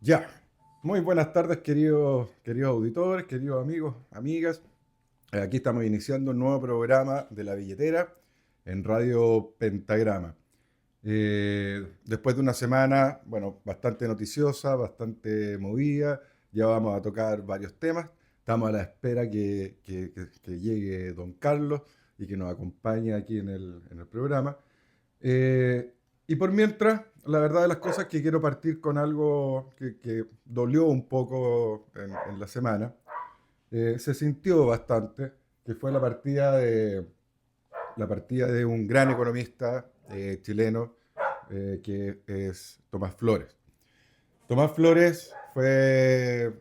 Ya, muy buenas tardes queridos auditores, queridos amigos, amigas. Aquí estamos iniciando un nuevo programa de La Billetera en Radio Pentagrama. Después de una semana, bueno, bastante noticiosa, bastante movida, ya vamos a tocar varios temas. Estamos a la espera que llegue don Carlos y que nos acompañe aquí en el programa. Eh, y por mientras, la verdad de las cosas es que quiero partir con algo que dolió un poco en la semana. Se sintió bastante, que fue la partida de un gran economista chileno que es Tomás Flores. Tomás Flores fue,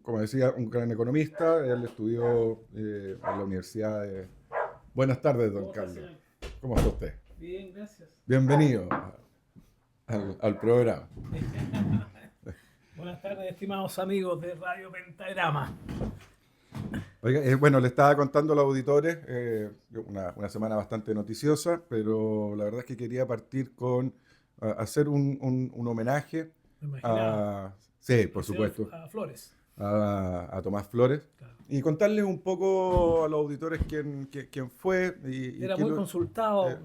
como decía, un gran economista. Él estudió en la Universidad de... Buenas tardes, don ¿Cómo está, Carlos. señor? ¿Cómo está usted? Bien, gracias. Bienvenido al programa. Buenas tardes, estimados amigos de Radio Pentagrama. Oiga, bueno, le estaba contando a los auditores una semana bastante noticiosa, pero la verdad es que quería partir con hacer un homenaje Me imaginaba. a, sí, por Al señor supuesto, Flores. a Tomás Flores Claro. y contarles un poco a los auditores quién fue y Era qué muy lo... consultado eh,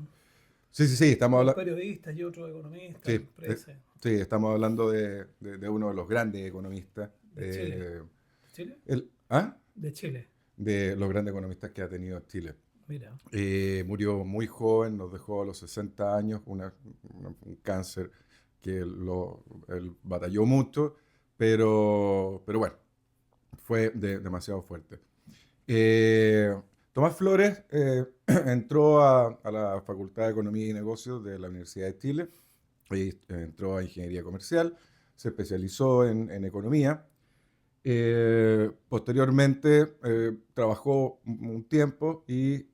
sí, sí, sí, estamos por hablando... periodistas y otros economistas, Sí, empresas sí, estamos hablando de uno de los grandes economistas. de Chile. ¿De Chile? ¿Ah? De Chile. De los grandes economistas que ha tenido Chile. Mira. Murió muy joven, nos dejó a los 60 años un cáncer que él batalló mucho, pero bueno, fue demasiado fuerte. Eh, Tomás Flores entró a la Facultad de Economía y Negocios de la Universidad de Chile y entró a Ingeniería Comercial, se especializó en Economía. Posteriormente trabajó un tiempo y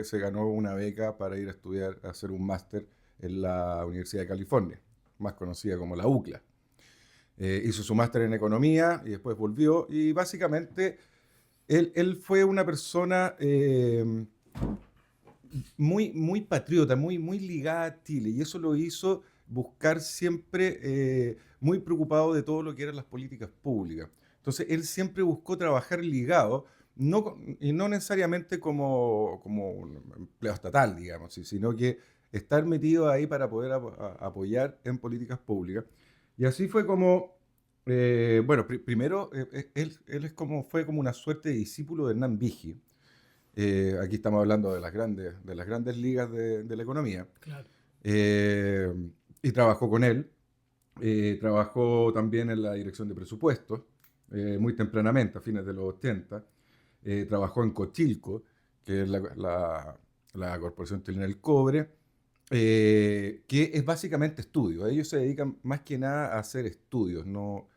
se ganó una beca para ir a estudiar, a hacer un máster en la Universidad de California, más conocida como la UCLA. Hizo su máster en economía y después volvió y básicamente él fue una persona muy patriota, muy ligada a Chile y eso lo hizo buscar siempre muy preocupado de todo lo que eran las políticas públicas. Entonces, él siempre buscó trabajar ligado, y no necesariamente como un empleado estatal, digamos, sino que estar metido ahí para poder apoyar en políticas públicas. Y así fue como, bueno, primero, él fue como una suerte de discípulo de Hernán Vigi. Aquí estamos hablando de las grandes ligas de la economía. Claro. Eh, y trabajó con él. Trabajó también en la dirección de presupuestos, muy tempranamente, a fines de los 80. Trabajó en Cochilco, que es la Corporación Chilena del Cobre, que es básicamente estudio. Ellos se dedican más que nada a hacer estudios. No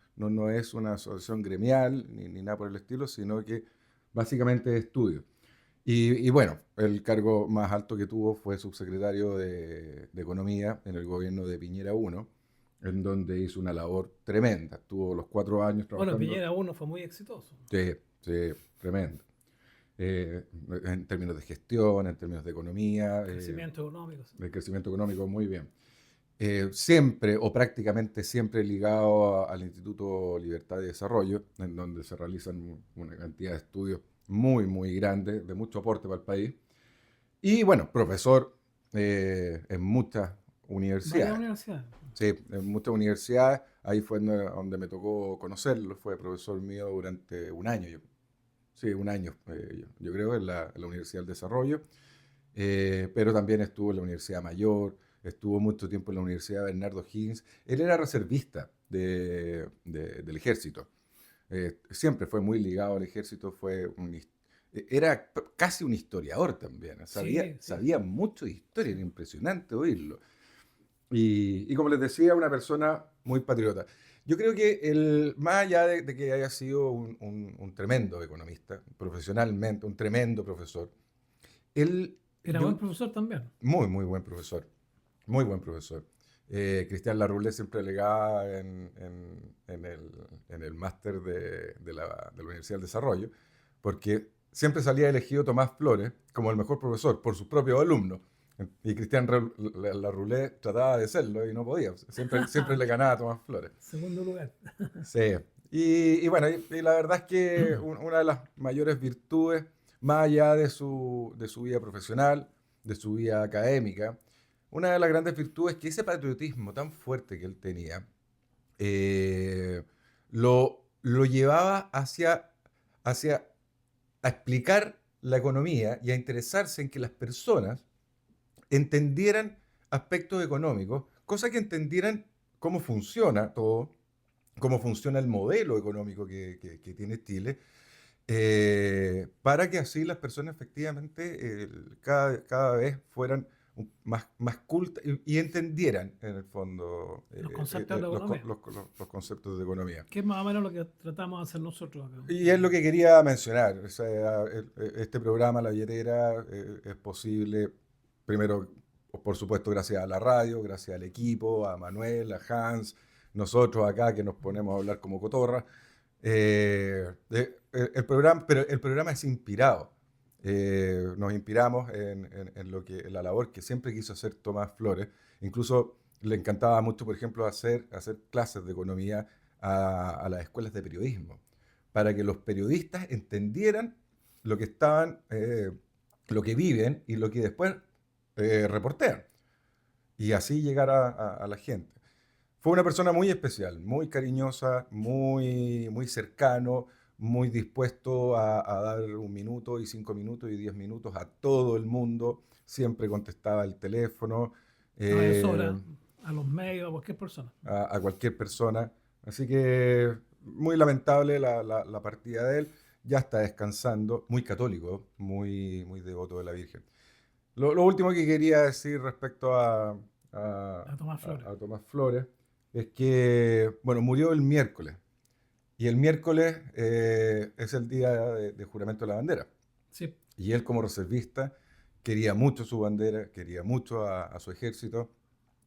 es una asociación gremial ni nada por el estilo, sino que básicamente es estudio. Y bueno, el cargo más alto que tuvo fue subsecretario de Economía en el gobierno de Piñera I, en donde hizo una labor tremenda. Estuvo los 4 años Bueno, trabajando. Piñera uno fue muy exitoso. Sí, sí, tremendo. Eh, en términos de gestión, en términos de economía, Crecimiento económico. Sí. de crecimiento económico, muy bien. Siempre o prácticamente siempre ligado al Instituto Libertad y Desarrollo, en donde se realizan una cantidad de estudios muy grandes, de mucho aporte para el país. Y bueno, profesor en muchas Varias universidades. universidades. Sí, en muchas universidades. Ahí fue donde me tocó conocerlo. Fue profesor mío durante un año. Sí, un año, yo creo, en la Universidad del Desarrollo. Pero también estuvo en la Universidad Mayor, estuvo mucho tiempo en la Universidad Bernardo Higgins. Él era reservista del ejército. Siempre fue muy ligado al ejército, era casi un historiador también. Sabía, Sí, sí. sabía mucho de historia, Sí. era impresionante oírlo. Y como les decía, una persona muy patriota. Yo creo que más allá de que haya sido un tremendo economista, profesionalmente, un tremendo profesor, él, Era buen yo, profesor también. muy buen profesor, muy buen profesor. Cristian Larroulet siempre alegaba en el máster de la Universidad del Desarrollo, porque siempre salía elegido Tomás Flores como el mejor profesor por sus propios alumnos. Y Cristian Larroulet trataba de serlo y no podía. Siempre le ganaba a Tomás Flores. Segundo lugar. Sí. Y bueno, y la verdad es que una de las mayores virtudes, más allá de su vida profesional, de su vida académica, una de las grandes virtudes es que ese patriotismo tan fuerte que él tenía, eh, lo llevaba hacia a explicar la economía y a interesarse en que las personas entendieran aspectos económicos, cosa que entendieran cómo funciona todo, cómo funciona el modelo económico que tiene Chile, para que así las personas efectivamente cada vez fueran más cultas y entendieran en el fondo Los conceptos de economía. los conceptos de economía. Que es más o menos lo que tratamos de hacer nosotros acá. Y es lo que quería mencionar. O sea, este programa, La Billetera, es posible, primero, por supuesto, gracias a la radio, gracias al equipo, a Manuel, a Hans, nosotros acá que nos ponemos a hablar como cotorra. El programa, pero el programa es inspirado. Nos inspiramos en la labor que siempre quiso hacer Tomás Flores. Incluso le encantaba mucho, por ejemplo, hacer clases de economía a las escuelas de periodismo, para que los periodistas entendieran lo que lo que viven y lo que después reportean, y así llegar a la gente. Fue una persona muy especial, muy cariñosa, muy cercano, muy dispuesto a dar 1 minuto y 5 minutos y 10 minutos a todo el mundo. Siempre contestaba el teléfono, A eso eh, ahora, a los medios, a cualquier persona. a cualquier persona. Así que muy lamentable la partida de él. Ya está descansando, muy católico, muy devoto de la Virgen. Lo último que quería decir respecto A Tomás Flores. a Tomás Flores es que, bueno, murió el miércoles. Y el miércoles es el día de juramento de la bandera. Sí. Y él como reservista quería mucho su bandera, quería mucho a su ejército.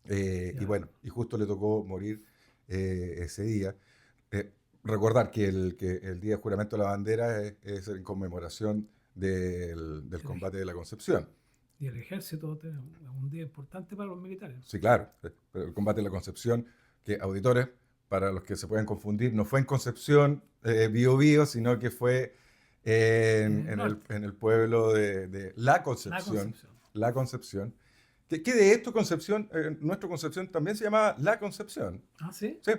Y Ya. bueno, y justo le tocó morir ese día. Recordar que el día de juramento de la bandera es en conmemoración del combate de la Concepción. Y el ejército es un día importante para los militares. Sí, claro, pero el combate de la Concepción, que auditores, para los que se pueden confundir, no fue en Concepción, Bío Bío, sino que fue En el norte. en el pueblo de La La Concepción. Concepción. La Concepción. Que de esto Concepción, nuestra Concepción también se llama La Concepción. Ah, sí. Sí.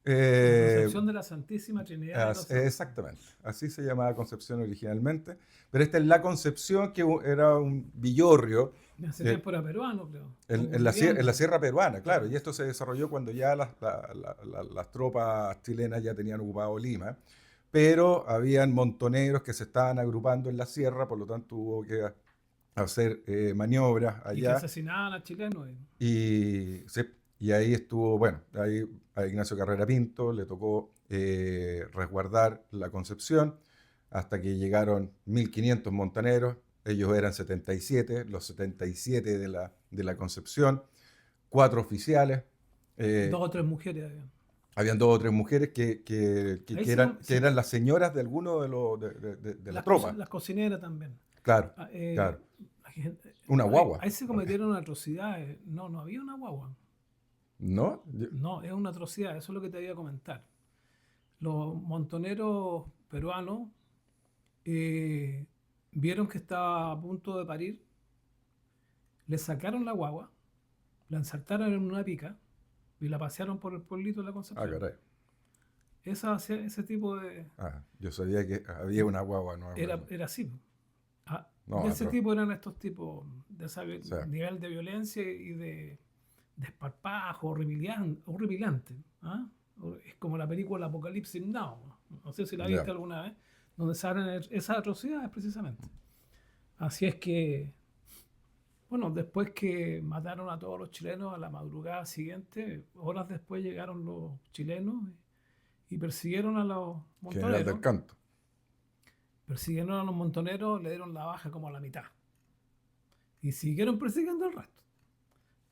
La Eh, Concepción de la Santísima Trinidad de los Santos. Exactamente, así se llamaba Concepción originalmente, pero esta es La Concepción, que era un villorrio Hace eh, tiempo era peruano, creo. en Boliviano. la sierra peruana, claro, Claro. y esto se desarrolló cuando ya las tropas chilenas ya tenían ocupado Lima, pero habían montoneros que se estaban agrupando en la sierra, por lo tanto hubo que hacer maniobras Y que allá. asesinaban a chilenos. Y ahí estuvo, bueno, ahí a Ignacio Carrera Pinto le tocó resguardar la Concepción hasta que llegaron 1.500 montaneros. Ellos eran 77, los 77 de la Concepción, 4 oficiales. Dos eh, o tres mujeres habían. Habían 2 o 3 mujeres Ahí que eran las señoras de algunos de la tropa. las cocineras también. Claro, Ah, claro. Una ahí, guagua. ahí se cometieron atrocidades. No, no había una guagua. ¿No? No, es una atrocidad. Eso es lo que te voy a comentar. Los montoneros peruanos vieron que estaba a punto de parir, le sacaron la guagua, la ensartaron en una pica y la pasearon por el pueblito de la Ah, Concepción. caray. Ese tipo de... Yo sabía que había una guagua, ¿no? Era así. Ah, No, de ese atroz. tipo eran estos tipos, de ese Sí. nivel de violencia y de desparpajo, horripilante. ¿Ah? Es como la película Apocalipsis Now. No sé si la viste Ya. alguna vez, donde salen esas atrocidades precisamente. Así es que, bueno, después que mataron a todos los chilenos a la madrugada siguiente, horas después llegaron los chilenos y persiguieron a los General del montoneros. Canto. Persiguieron a los montoneros, le dieron la baja como a la mitad. Y siguieron persiguiendo al resto.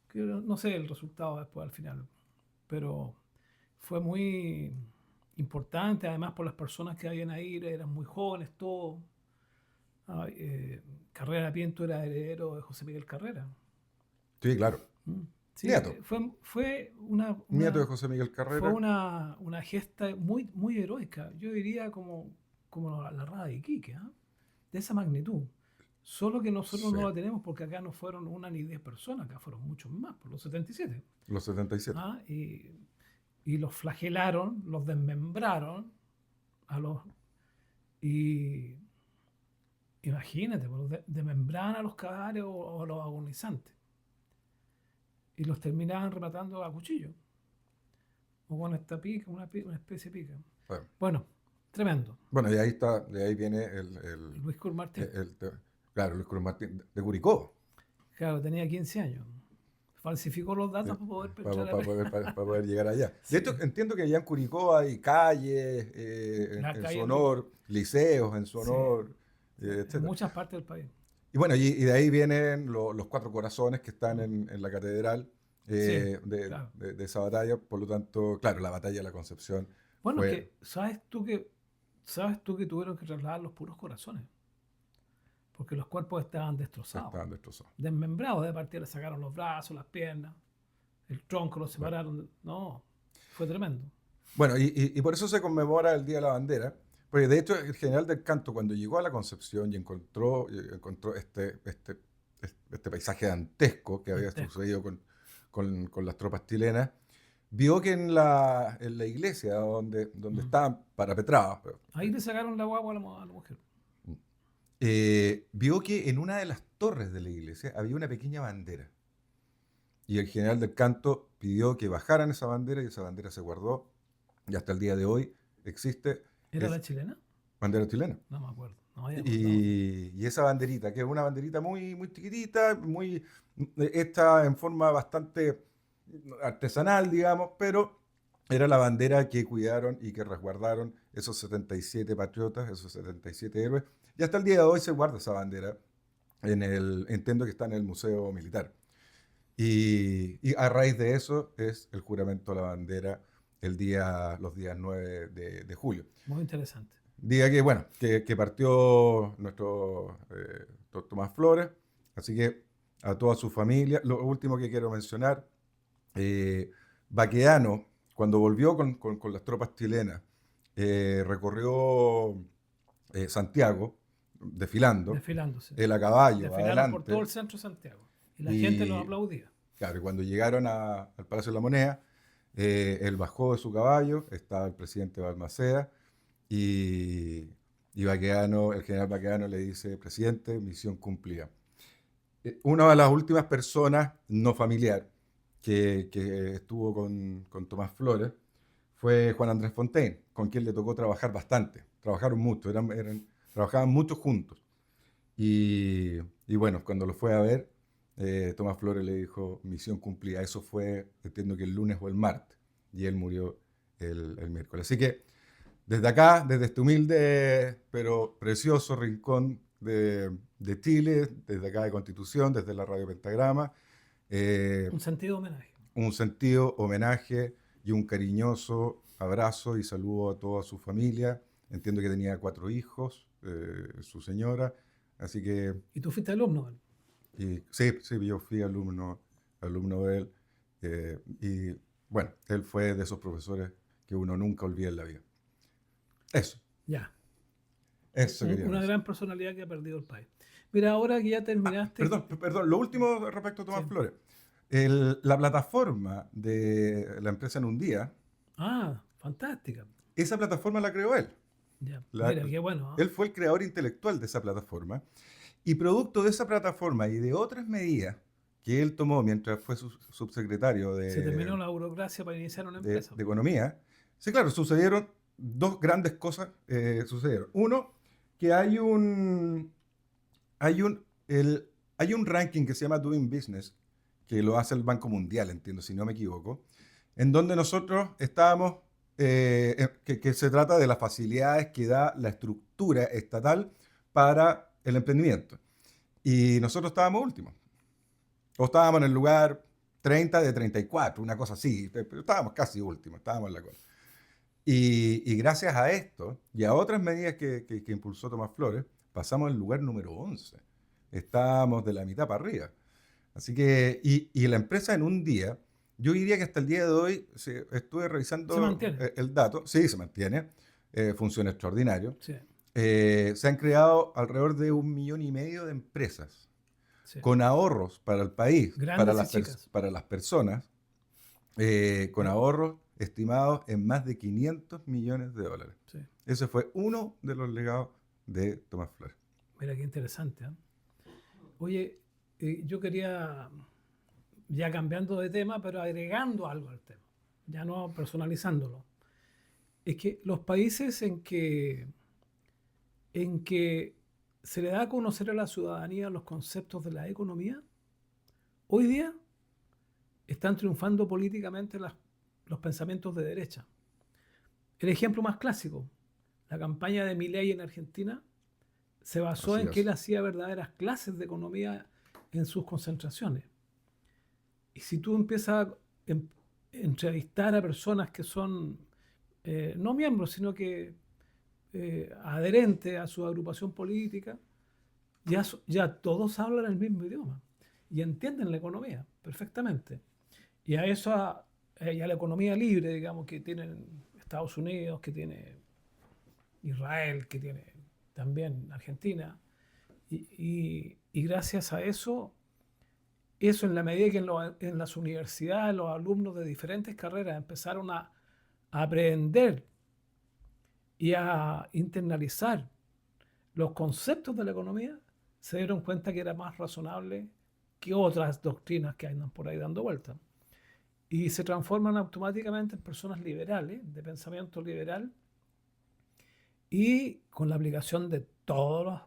Que no sé el resultado después al final. Pero fue muy importante, además por las personas que habían ahí, eran muy jóvenes todos. Carrera Pinto era heredero de José Miguel Carrera. Sí, claro. Sí, Nieto. fue Nieto de José Miguel Carrera. fue una gesta muy, muy heroica. Yo diría como la Rada de Iquique, ¿ah? De esa magnitud. Solo que nosotros Sí, no la tenemos porque acá no fueron una ni 10 personas, acá fueron muchos más, por los 77. los 77. ¿Ah? Y los flagelaron, los desmembraron a los. Y imagínate, pues, desmembraban a los cadáveres o a los agonizantes. Y los terminaban rematando a cuchillo. O con esta pica, una especie de pica. Bueno, Bueno, tremendo. bueno, y ahí está, de ahí viene Luis Cur Martín. claro, Luis Cruz Martín de Curicó, Claro, tenía 15 años. Falsificó los datos para poder penetrar. para poder llegar allá. Sí. De hecho, entiendo que allá en Curicó hay calles La en calle su honor, liceos en su Sí. honor, En etcétera. muchas partes del país. Y bueno, y de ahí vienen los cuatro corazones que están en la catedral Sí, claro. de esa batalla. Por lo tanto, claro, la batalla de la Concepción Bueno, fue que sabes tú que tuvieron que trasladar los puros corazones, porque los cuerpos estaban destrozados, estaban destrozados. desmembrados. De partida le sacaron los brazos, las piernas, el tronco lo separaron. No, fue tremendo. Bueno, y por eso se conmemora el Día de la Bandera, porque de hecho el general del Canto cuando llegó a la Concepción y encontró este paisaje dantesco que había Dantesco. sucedido con las tropas chilenas, vio que en la iglesia donde estaban parapetrados, Ahí le sacaron la guagua a la mujer. vio que en una de las torres de la iglesia había una pequeña bandera. Y el general del Canto pidió que bajaran esa bandera y esa bandera se guardó y hasta el día de hoy existe. ¿Era Es la chilena? bandera chilena. No me acuerdo. No había acordado. Y esa banderita, que es una banderita muy, muy chiquitita, hecha en forma bastante artesanal, digamos, pero era la bandera que cuidaron y que resguardaron esos 77 patriotas, esos 77 héroes. Y hasta el día de hoy se guarda esa bandera entiendo que está en el Museo Militar. Y a raíz de eso es el juramento a la bandera los días 9 de julio. Muy interesante. Día que, bueno, que partió nuestro Tomás Flores, así que a toda su familia. Lo último que quiero mencionar, Baqueano, cuando volvió con las tropas chilenas, recorrió Santiago, Desfilándose. él a caballo, Desfilaron por todo el adelante, centro de Santiago. Y la gente los aplaudía. claro, y cuando llegaron al Palacio de la Moneda, él bajó de su caballo, estaba el presidente Balmaceda, y el general Baqueano le dice, presidente, misión cumplida. Una de las últimas personas no familiar que estuvo con Tomás Flores fue Juan Andrés Fontaine, con quien le tocó trabajar bastante. Trabajaron mucho, trabajaban mucho juntos. Y bueno, cuando lo fue a ver, Tomás Flores le dijo, misión cumplida. Eso fue, entiendo que el lunes o el martes, y él murió el miércoles. Así que desde acá, desde este humilde pero precioso rincón de Chile, desde acá de Constitución, desde la Radio Pentagrama, Un sentido homenaje. un sentido homenaje y un cariñoso abrazo y saludo a toda su familia. Entiendo que tenía 4 hijos, su señora, así que ¿Y tú fuiste alumno? sí, yo fui alumno de él. Y bueno, él fue de esos profesores que uno nunca olvida en la vida. Eso Ya. quería Una decir. gran personalidad que ha perdido el país. Mira, ahora que ya terminaste. Perdón, lo último respecto a Tomás Sí. Flores. La plataforma de la empresa en un día, Ah, fantástica. esa plataforma la creó él. Ya. La- Mira, qué bueno. ¿Ah? Él fue el creador intelectual de esa plataforma y producto de esa plataforma y de otras medidas que él tomó mientras fue subsecretario Se terminó la burocracia para iniciar una empresa. de Economía. Sí, claro, sucedieron dos grandes cosas. Sucedieron. Uno, que hay un ranking que se llama Doing Business, que lo hace el Banco Mundial, entiendo, si no me equivoco, en donde nosotros estábamos, que se trata de las facilidades que da la estructura estatal para el emprendimiento. Y nosotros estábamos últimos. O estábamos en el lugar 30 de 34, una cosa así, pero estábamos casi últimos, estábamos en la cola. Y gracias a esto y a otras medidas que impulsó Tomás Flores, pasamos al lugar número 11. Estábamos de la mitad para arriba. Así que, y la empresa en un día, yo diría que hasta el día de hoy, estuve Se revisando mantiene. el dato, sí, se mantiene, funciona extraordinario. Sí, Se han creado alrededor de 1,5 millones de empresas sí. con ahorros para el país, Grandes y chicas. para las personas, con Eh, ahorros estimados en más de 500 millones de dólares. sí. Ese fue uno de los legados de Tomás Flores. Mira qué interesante, ¿eh? Oye, yo quería, ya cambiando de tema, pero agregando algo al tema, ya no personalizándolo. Es que los países en que se le da a conocer a la ciudadanía los conceptos de la economía, hoy día están triunfando políticamente los pensamientos de derecha. El ejemplo más clásico, la campaña de Milei en Argentina, se basó Así en que él es. hacía verdaderas clases de economía en sus concentraciones. Y si tú empiezas a entrevistar a personas que son no miembros, sino que adherentes a su agrupación política, ya todos hablan el mismo idioma y entienden la economía perfectamente. Y a eso, y a la economía libre, digamos, que tienen Estados Unidos, que tiene Israel, que tiene también Argentina. Y gracias a eso en la medida que en las universidades los alumnos de diferentes carreras empezaron a aprender y a internalizar los conceptos de la economía, se dieron cuenta que era más razonable que otras doctrinas que andan por ahí dando vueltas. Y se transforman automáticamente en personas liberales, de pensamiento liberal, y con la aplicación de todos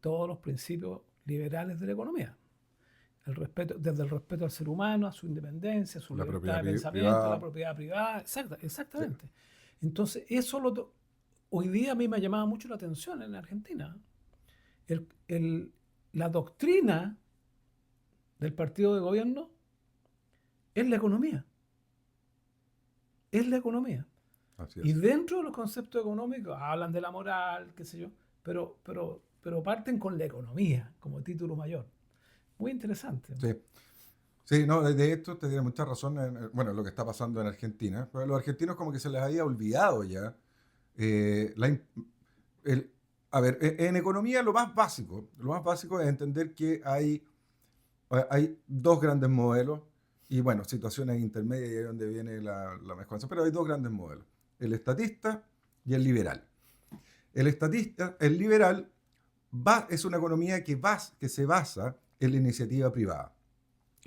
los principios liberales de la economía. Desde el respeto al ser humano, a su independencia, a su La libertad propiedad de pensamiento, la privada. propiedad privada, Sí. exactamente. Entonces, hoy día a mí me ha llamado mucho la atención en Argentina. El- el- la doctrina del partido de gobierno es la economía, es la economía. Así Y es. dentro de los conceptos económicos hablan de la moral, qué sé yo, pero parten con la economía como título mayor. Muy interesante. Sí. Sí, no, de esto te tiene mucha razón bueno, lo que está pasando en Argentina. Pero a los argentinos como que se les había olvidado ya. eh, la im- el- a ver, en economía lo más básico es entender que hay dos grandes modelos y bueno, situaciones intermedias y ahí es donde viene la mezcolanza, pero hay dos grandes modelos, el estatista y el liberal. El estatista, el liberal, es una economía que se basa en la iniciativa privada.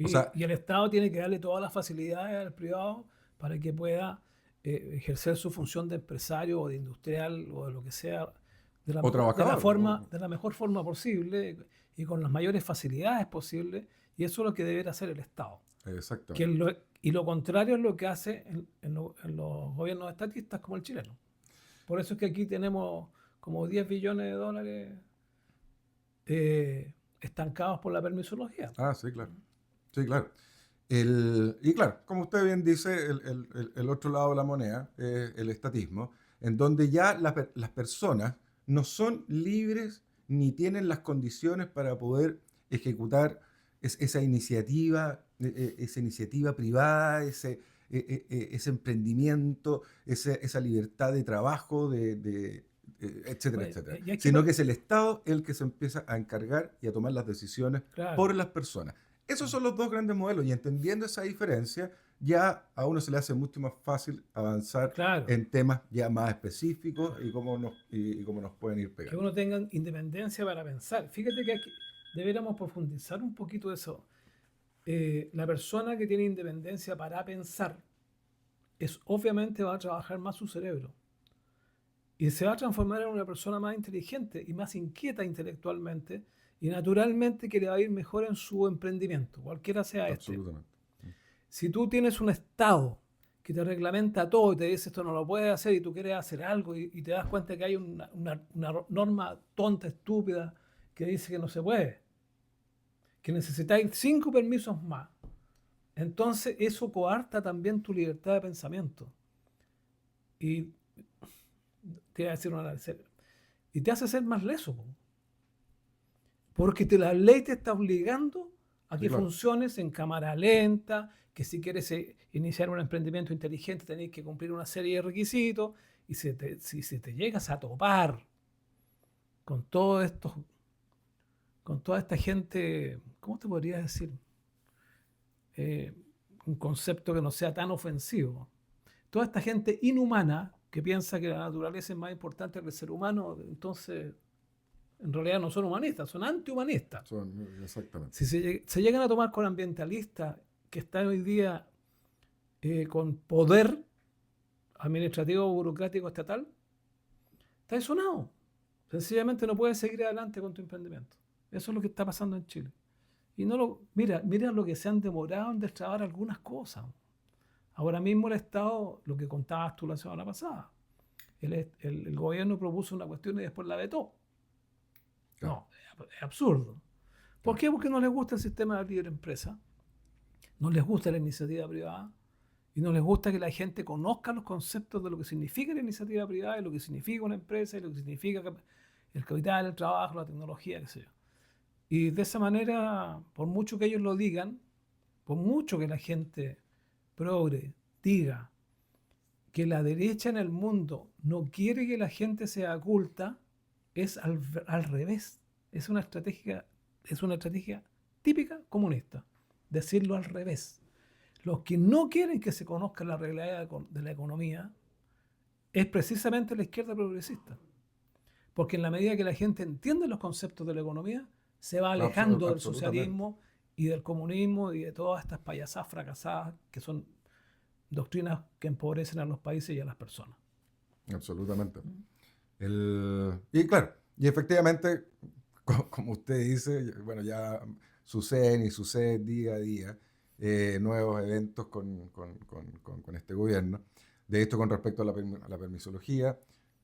O sea, Y el Estado tiene que darle todas las facilidades al privado para que pueda ejercer su función de empresario o de industrial o de lo que sea o trabajador. de la mejor forma posible y con las mayores facilidades posibles. Y eso es lo que debería hacer el Estado. Que Exactamente. y lo contrario es lo que hace en los gobiernos estatistas como el chileno. Por eso es que aquí tenemos como 10 billones de dólares estancados por la permisología. Ah, sí, claro. Sí, claro. Y claro, como usted bien dice, el otro lado de la moneda es el estatismo, en donde ya las personas no son libres ni tienen las condiciones para poder ejecutar esa iniciativa privada, ese emprendimiento, esa libertad de trabajo, etcétera, Bueno, etcétera. y hay que, Sino que es el Estado el que se empieza a encargar y a tomar las decisiones claro, por las personas. Esos son los dos grandes modelos y entendiendo esa diferencia, ya a uno se le hace mucho más fácil avanzar claro, en temas ya más específicos y cómo nos pueden ir que pegando. uno tenga independencia para pensar. Fíjate que aquí deberíamos profundizar un poquito eso. La persona que tiene independencia para pensar obviamente va a trabajar más su cerebro y se va a transformar en una persona más inteligente y más inquieta intelectualmente y naturalmente que le va a ir mejor en su emprendimiento, cualquiera sea este. Absolutamente. Si tú tienes un Estado que te reglamenta todo y te dice esto no lo puedes hacer y tú quieres hacer algo y te das cuenta que hay una norma tonta, estúpida, que dice que no se puede, que necesitáis 5 permisos más, entonces eso coarta también tu libertad de pensamiento. Y te voy a decir una y te hace ser más leso. Po. Porque la ley te está obligando a Sí, que claro. funciones en cámara lenta, que si quieres iniciar un emprendimiento inteligente tenés que cumplir una serie de requisitos, y si te llegas a topar con todo esto, con toda esta gente, ¿cómo te podría decir? Eh, un concepto que no sea tan ofensivo. Toda esta gente inhumana que piensa que la naturaleza es más importante que el ser humano, entonces en realidad no son humanistas, son antihumanistas. Exactamente. Si se llegan a tomar con ambientalistas que están hoy día con poder administrativo, burocrático, estatal, está sonado. Sencillamente no puedes seguir adelante con tu emprendimiento. Eso es lo que está pasando en Chile. Y mira lo que se han demorado en destrabar algunas cosas. Ahora mismo el Estado, lo que contabas tú la semana pasada, el gobierno propuso una cuestión y después la vetó. Claro, No, es absurdo. ¿Por claro. qué? Porque no les gusta el sistema de libre empresa, no les gusta la iniciativa privada y no les gusta que la gente conozca los conceptos de lo que significa la iniciativa privada y lo que significa una empresa y lo que significa el capital, el trabajo, la tecnología, qué sé yo. Y de esa manera, por mucho que ellos lo digan, por mucho que la gente progre diga que la derecha en el mundo no quiere que la gente sea culta, es al revés. Es una estrategia típica comunista. Decirlo al revés. Los que no quieren que se conozca la realidad de la economía es precisamente la izquierda progresista. Porque en la medida que la gente entiende los conceptos de la economía, se va alejando del Absolutamente. socialismo y del comunismo y de todas estas payasadas fracasadas que son doctrinas que empobrecen a los países y a las personas. Absolutamente. Y claro, y efectivamente, como usted dice, bueno, ya suceden y suceden día a día nuevos eventos con este gobierno. De esto con respecto a la permisología,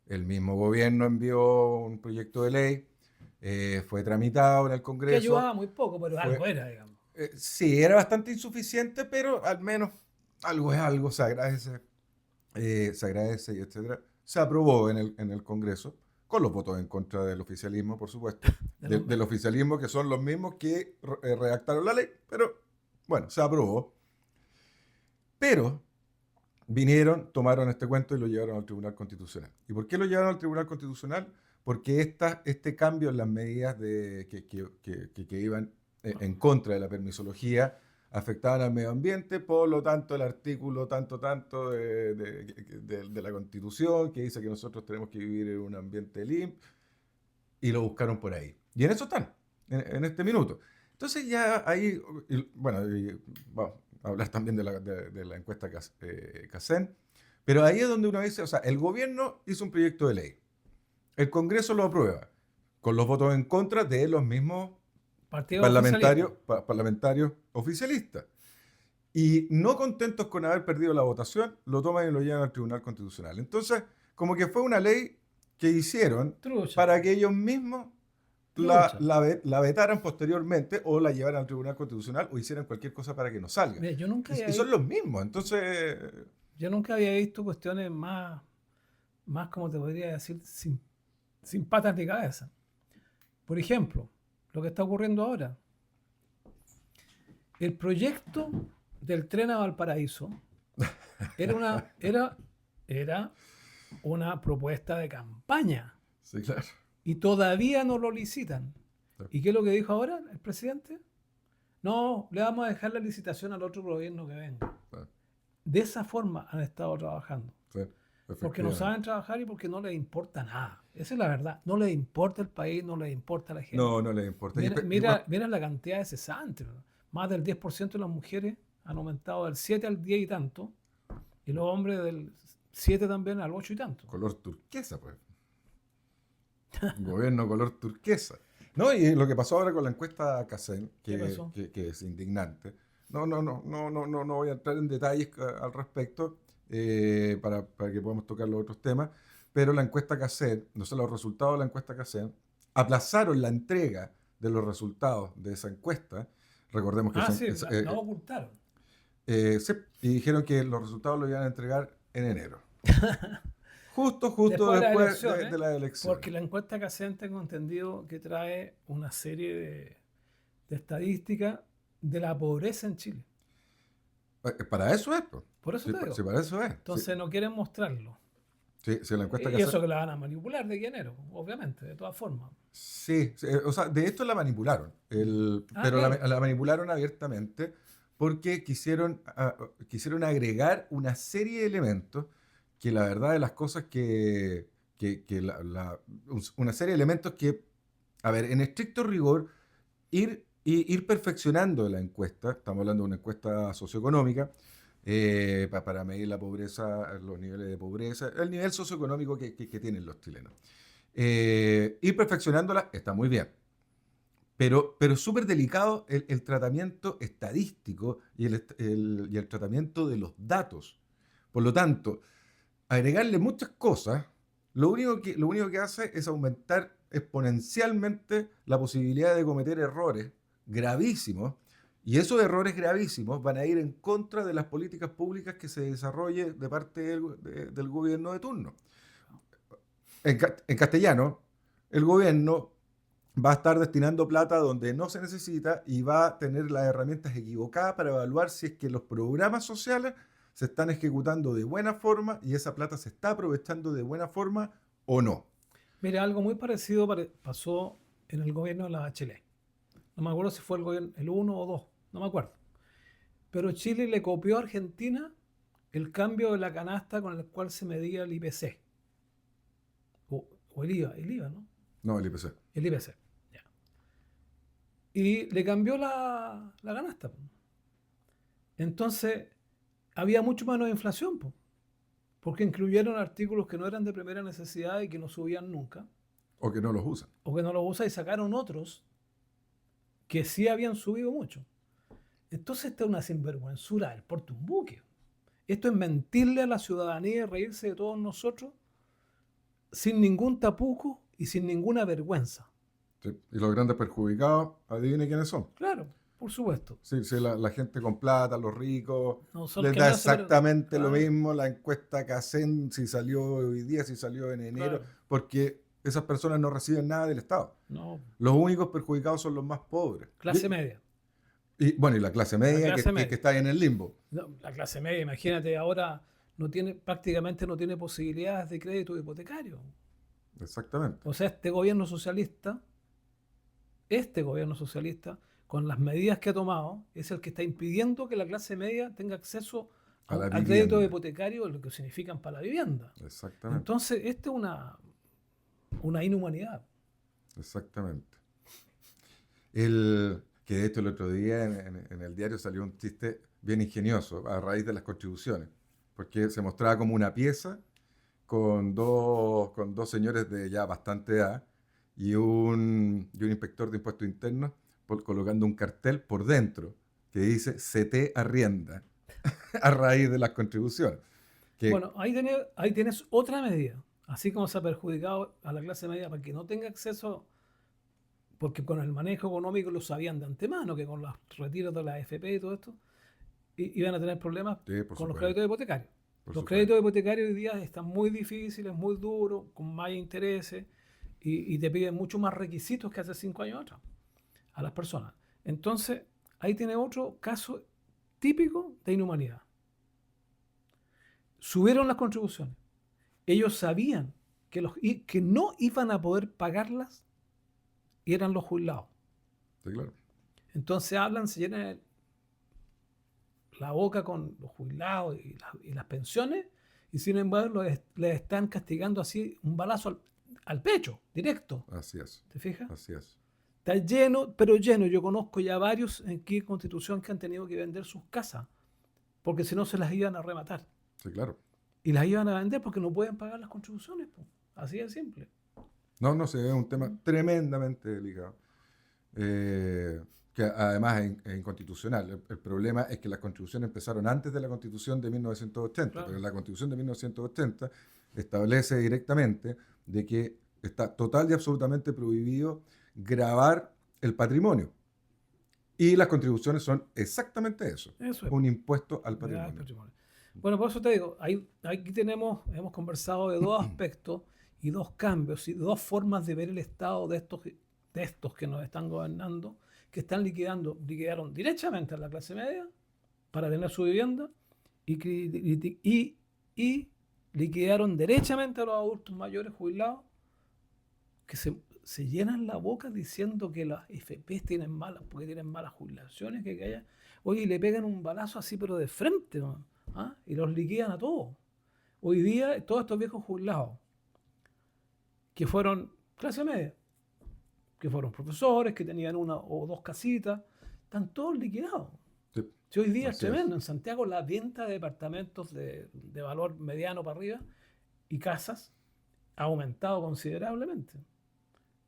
el mismo gobierno envió un proyecto de ley, fue tramitado en el Que Congreso, ayudaba muy poco, pero algo fue, era, digamos. sí, era bastante insuficiente, pero al menos algo es algo, se agradece y etcétera. Se aprobó en el Congreso, con los votos en contra del oficialismo, por supuesto, De los, del oficialismo que son los mismos que redactaron la ley, pero bueno, se aprobó. Pero vinieron, tomaron este cuento y lo llevaron al Tribunal Constitucional. ¿Y por qué lo llevaron al Tribunal Constitucional? Porque este cambio en las medidas que iban en contra de la permisología afectaban al medio ambiente, por lo tanto el artículo tanto de la Constitución que dice que nosotros tenemos que vivir en un ambiente limpio, y lo buscaron por ahí. Y en eso están, en este minuto. Entonces ya ahí, bueno, vamos a hablar también de la encuesta CACEN, pero ahí es donde uno dice, o sea, el gobierno hizo un proyecto de ley, el Congreso lo aprueba, con los votos en contra de los mismos partidos oficialistas. parlamentarios oficialistas. Y no contentos con haber perdido la votación, lo toman y lo llevan al Tribunal Constitucional. Entonces, como que fue una ley que hicieron Trucha, para que ellos mismos trucha. la vetaran posteriormente o la llevaran al Tribunal Constitucional o hicieran cualquier cosa para que no salga. Mira, Y son los mismos. Entonces, yo nunca había visto cuestiones más como te podría decir, sin patas de cabeza. Por ejemplo, lo que está ocurriendo ahora. El proyecto del tren a Valparaíso era una propuesta de campaña sí, claro. y todavía no lo licitan. Sí, ¿Y qué es lo que dijo ahora el presidente? No, le vamos a dejar la licitación al otro gobierno que venga. sí, De esa forma han estado trabajando. sí, Porque no efectivamente. saben trabajar y porque no les importa nada. Esa es la verdad. No les importa el país, no les importa la No, gente. no les importa. Mira la cantidad de cesantes. Más del 10% de las mujeres han aumentado del 7 al 10 y tanto. Y los hombres del 7 también al 8 y tanto. Color turquesa, pues. Gobierno color turquesa. No, y lo que pasó ahora con la encuesta CACEN, ¿Qué pasó? que es indignante. No voy a entrar en detalles al respecto para que podamos tocar los otros temas, pero la encuesta CACEN, no sé, los resultados de la encuesta CACEN, aplazaron la entrega de los resultados de esa encuesta. Recordemos que Ah, sí, la ocultaron. sí, y dijeron que los resultados los iban a entregar en enero. Justo después de las después elecciones, de las elecciones. porque la encuesta que hacen tengo entendido que trae una serie de estadísticas de la pobreza en Chile. Para eso es, pues. Por eso Sí, te digo. para eso es. Sí, Entonces no quieren mostrarlo. sí, la encuesta que Y hace. eso que la van a manipular de quién obviamente, de todas formas. Sí, o sea, de hecho la manipularon, Ah, pero claro. la manipularon abiertamente porque quisieron agregar una serie de elementos que la verdad de las cosas una serie de elementos que, a ver, en estricto rigor, ir perfeccionando la encuesta, estamos hablando de una encuesta socioeconómica, para medir la pobreza, los niveles de pobreza, el nivel socioeconómico que tienen los chilenos. Ir perfeccionándola está muy bien, pero es súper delicado el tratamiento estadístico y el tratamiento de los datos. Por lo tanto, agregarle muchas cosas, lo único que hace es aumentar exponencialmente la posibilidad de cometer errores gravísimos, y esos errores gravísimos van a ir en contra de las políticas públicas que se desarrolle de parte del gobierno de turno. En castellano, el gobierno va a estar destinando plata donde no se necesita y va a tener las herramientas equivocadas para evaluar si es que los programas sociales se están ejecutando de buena forma y esa plata se está aprovechando de buena forma o no. Mira, algo muy parecido pasó en el gobierno de la Bachelet. No me acuerdo si fue el gobierno, el 1 o 2, no me acuerdo. Pero Chile le copió a Argentina el cambio de la canasta con el cual se medía el IPC. O el IVA, ¿no? No, el IPC. El IPC. Ya. Y le cambió la canasta. Entonces, había mucho menos inflación, porque incluyeron artículos que no eran de primera necesidad y que no subían nunca, O que no los usan. o que no los usan, y sacaron otros que sí habían subido mucho. Entonces, esta es una sinvergüenzura del porte un buque. Esto es mentirle a la ciudadanía y reírse de todos nosotros sin ningún tapujo y sin ninguna vergüenza. ¿Sí? Y los grandes perjudicados, adivine quiénes son. Claro, por supuesto. Sí, sí, la gente con plata, los ricos, No son les que da no se exactamente lo claro, mismo la encuesta que hacen, si salió hoy día, si salió en enero, claro. porque esas personas no reciben nada del Estado. No, Los únicos perjudicados son los más pobres. clase media. Y bueno, y la clase La media clase que media. está ahí en el limbo. No, la clase media, imagínate, ahora prácticamente no tiene posibilidades de crédito hipotecario. Exactamente. O sea, este gobierno socialista, con las medidas que ha tomado, es el que está impidiendo que la clase media tenga acceso A la al crédito vivienda. hipotecario, lo que significan para la vivienda. Exactamente. Entonces, esto es una inhumanidad. Exactamente. Que de hecho el otro día en el diario salió un chiste bien ingenioso a raíz de las contribuciones, porque se mostraba como una pieza con dos señores de ya bastante edad y un inspector de impuestos internos colocando un cartel por dentro que dice "Se te arrienda" a raíz de las contribuciones. Que, Bueno, ahí tienes otra medida. Así como se ha perjudicado a la clase media para que no tenga acceso, porque con el manejo económico lo sabían de antemano, que con los retiros de la AFP y todo esto, iban a tener problemas sí, por con los supuesto, créditos hipotecarios. por Los supuesto. créditos hipotecarios hoy día están muy difíciles, muy duros, con más intereses, y te piden mucho más requisitos que hace 5 años atrás a las personas. Entonces, ahí tiene otro caso típico de inhumanidad. Subieron las contribuciones. Ellos sabían que no iban a poder pagarlas y eran los jubilados. Sí, claro. Entonces hablan, se llenan la boca con los jubilados y las pensiones, y sin embargo les están castigando así un balazo al pecho, directo. Así es. ¿Te fijas? Así es. Está lleno, pero lleno. Yo conozco ya varios aquí en Constitución que han tenido que vender sus casas, porque si no se las iban a rematar. Sí, claro. Y las iban a vender porque no pueden pagar las contribuciones. Así de simple. No sé, es un tema tremendamente delicado. Que además es inconstitucional. El problema es que las contribuciones empezaron antes de la Constitución de 1980, Claro. pero la Constitución de 1980 establece directamente de que está total y absolutamente prohibido gravar el patrimonio. Y las contribuciones son exactamente eso, Eso es. un impuesto al Grabar patrimonio. patrimonio. Bueno, por eso te digo, aquí hemos conversado de dos aspectos y dos cambios y dos formas de ver el Estado de estos que nos están gobernando, que liquidaron directamente a la clase media para tener su vivienda y liquidaron derechamente a los adultos mayores jubilados que se llenan la boca diciendo que las FPs tienen malas, porque tienen malas jubilaciones, que haya. Oye, y le pegan un balazo así, pero de frente, ¿no? ¿Ah? Y los liquidan a todos. Hoy día, todos estos viejos jubilados, que fueron clase media, que fueron profesores, que tenían una o dos casitas, están todos liquidados. Sí, Si hoy día es así es. tremendo, en Santiago la venta de departamentos de valor mediano para arriba y casas ha aumentado considerablemente,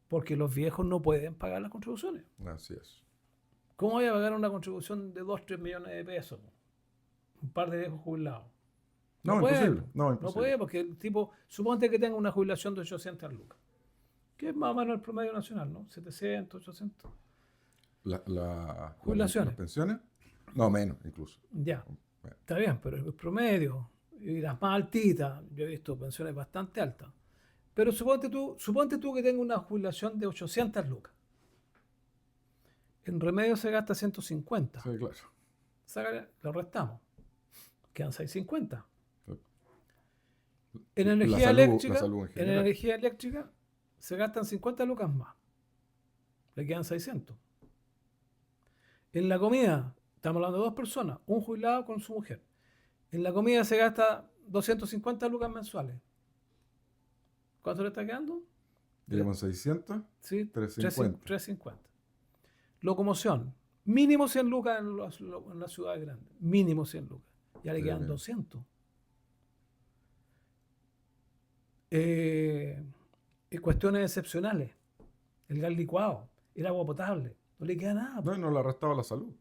porque los viejos no pueden pagar las contribuciones. Así es. ¿Cómo voy a pagar una contribución de 2 3 millones de pesos? Un par de viejos jubilados. No No, puede, imposible. No, no imposible. puede porque el tipo, suponte que tenga una jubilación de 800 lucas, que es más o menos el promedio nacional, ¿no? 700, 800. Las Jubilaciones. pensiones, no, menos incluso. Ya, Bueno, está bien, pero el promedio y las más altitas, yo he visto pensiones bastante altas. Pero suponte tú que tenga una jubilación de 800 lucas. En remedio se gasta 150. sí, claro. Lo restamos. Quedan 650. Sí. En La energía salud, la eléctrica, salud en en general. energía eléctrica se gastan 50 lucas más. Le quedan 600. En la comida, estamos hablando de dos personas, un jubilado con su mujer. En la comida se gasta 250 lucas mensuales. ¿Cuánto le está quedando? Digamos 600, Sí, 350. 350. Locomoción, mínimo 100 lucas en las ciudades grandes. Mínimo 100 lucas. Ya le Sí, quedan bien. 200. Eh, Cuestiones excepcionales. El gas licuado, el agua potable. No le queda nada. No, y no le arrastraba la salud.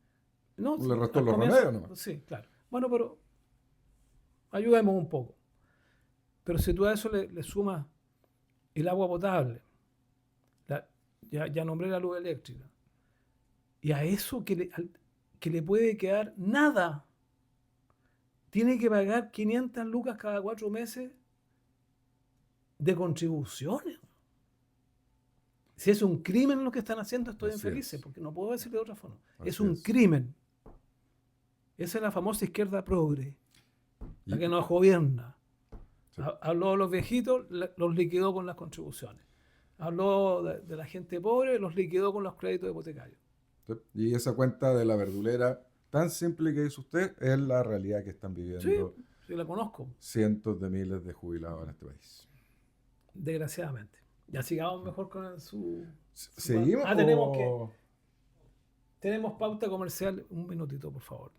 No, Le restó al los comienzo, remedios nomás. sí, claro. Bueno, pero ayudemos un poco. Pero si tú a eso le sumas el agua potable, ya nombré la luz eléctrica, y a eso que le puede quedar nada, tiene que pagar 500 lucas cada 4 meses de contribuciones. Si es un crimen lo que están haciendo, estoy Así infelices, es. porque no puedo decirlo de otra forma. Es Así un es. crimen. Esa es la famosa izquierda progre, la Y, que nos gobierna. sí, Habló de los viejitos, los liquidó con las contribuciones. Habló de la gente pobre, los liquidó con los créditos hipotecarios. sí. Y esa cuenta de la verdulera tan simple que dice usted es la realidad que están Sí, viviendo sí la conozco, cientos de miles de jubilados en este país. desgraciadamente. Ya sigamos mejor con ¿Seguimos o...? tenemos pauta comercial, un minutito, por favor.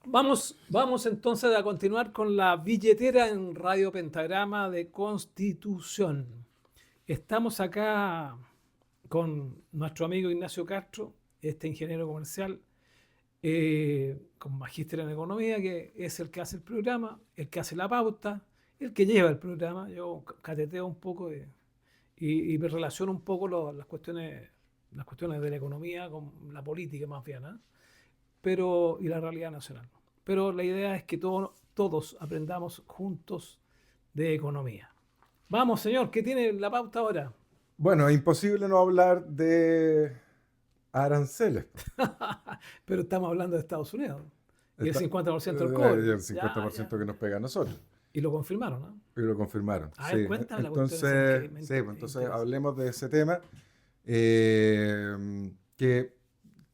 Vamos entonces a continuar con la billetera en Radio Pentagrama de Constitución. Estamos acá con nuestro amigo Ignacio Castro, este ingeniero comercial, con magíster en economía, que es el que hace el programa, el que hace la pauta, el que lleva el programa. Yo cateteo un poco y me relaciono un poco las cuestiones de la economía con la política más bien, ¿eh? Y la realidad nacional. Pero la idea es que todos aprendamos juntos de economía. Vamos, señor, ¿qué tiene la pauta ahora? Bueno, es imposible no hablar de aranceles. Pero estamos hablando de Estados Unidos. Y el Está- 50% del y cobre. el 50% que nos pega a nosotros. Y lo confirmaron, ¿no? Y lo confirmaron. A Sí. ver, cuéntame la cuestión esa Entonces, que me sí, pues, entonces interesa. hablemos de ese tema. Que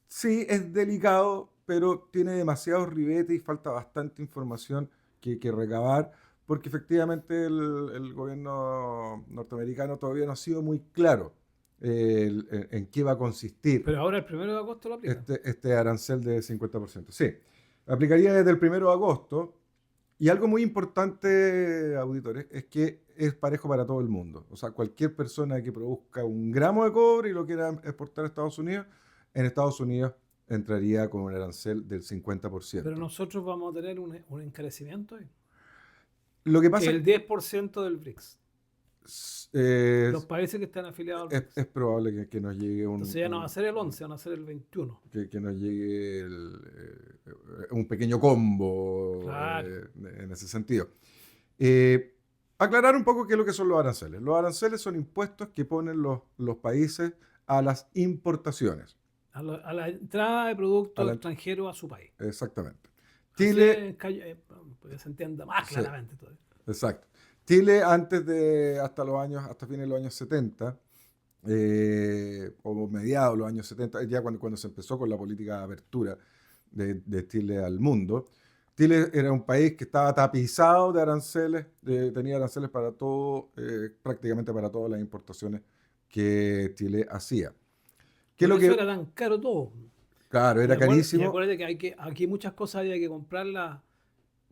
sí es delicado, pero tiene demasiados ribetes y falta bastante información que recabar, porque efectivamente el gobierno norteamericano todavía no ha sido muy claro en qué va a consistir Pero ahora el 1 de agosto lo aplican. este arancel de 50%. Sí, aplicaría desde el 1 de agosto. Y algo muy importante, auditores, es que es parejo para todo el mundo. O sea, cualquier persona que produzca 1 gramo de cobre y lo quiera exportar a Estados Unidos, en Estados Unidos entraría con un arancel del Pero 50%. nosotros vamos a tener un encarecimiento ahí. Lo que pasa El 10% del BRICS. es, Los países que están afiliados al es, BRICS. es probable que nos llegue Entonces ya no va a ser el 11, van a ser el 21. que nos llegue un pequeño combo Claro. en ese sentido. Aclarar un poco qué es lo que son los aranceles. Los aranceles son impuestos que ponen los países a las importaciones. A la entrada de productos A la- extranjeros a su país. Exactamente. Así Chile, pues, se entienda más Sí. claramente todavía. exacto. Chile hasta fines de los años 70, o mediados de los años 70, ya cuando se empezó con la política de apertura de Chile al mundo. Chile era un país que estaba tapizado de aranceles, tenía aranceles para todo, prácticamente para todas las importaciones que Chile hacía. ¿Qué es Por lo eso que? era tan caro todo. Claro, era Y carísimo. acuérdate que aquí muchas cosas había que comprarlas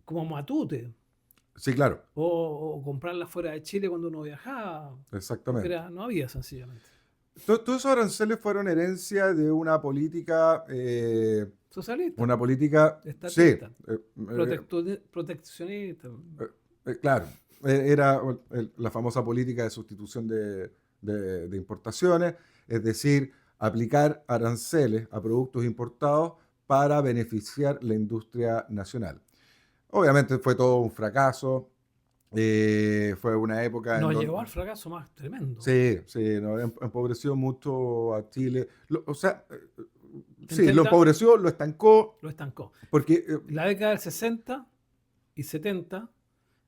como matute Sí, claro, o comprarlas fuera de Chile cuando uno viajaba. Porque exactamente. no había sencillamente. Todos esos aranceles fueron herencia de una política, Socialista, sí, estatista, proteccionista. claro, era la famosa política de sustitución de importaciones, es decir, aplicar aranceles a productos importados para beneficiar la industria nacional. Obviamente fue todo un fracaso, fue una época en Nos donde... llegó al fracaso más tremendo. Sí, sí, no, empobreció mucho a Chile. O sea, sí, lo Intenta- empobreció, lo estancó, Lo estancó. porque En la década del 60 y 70,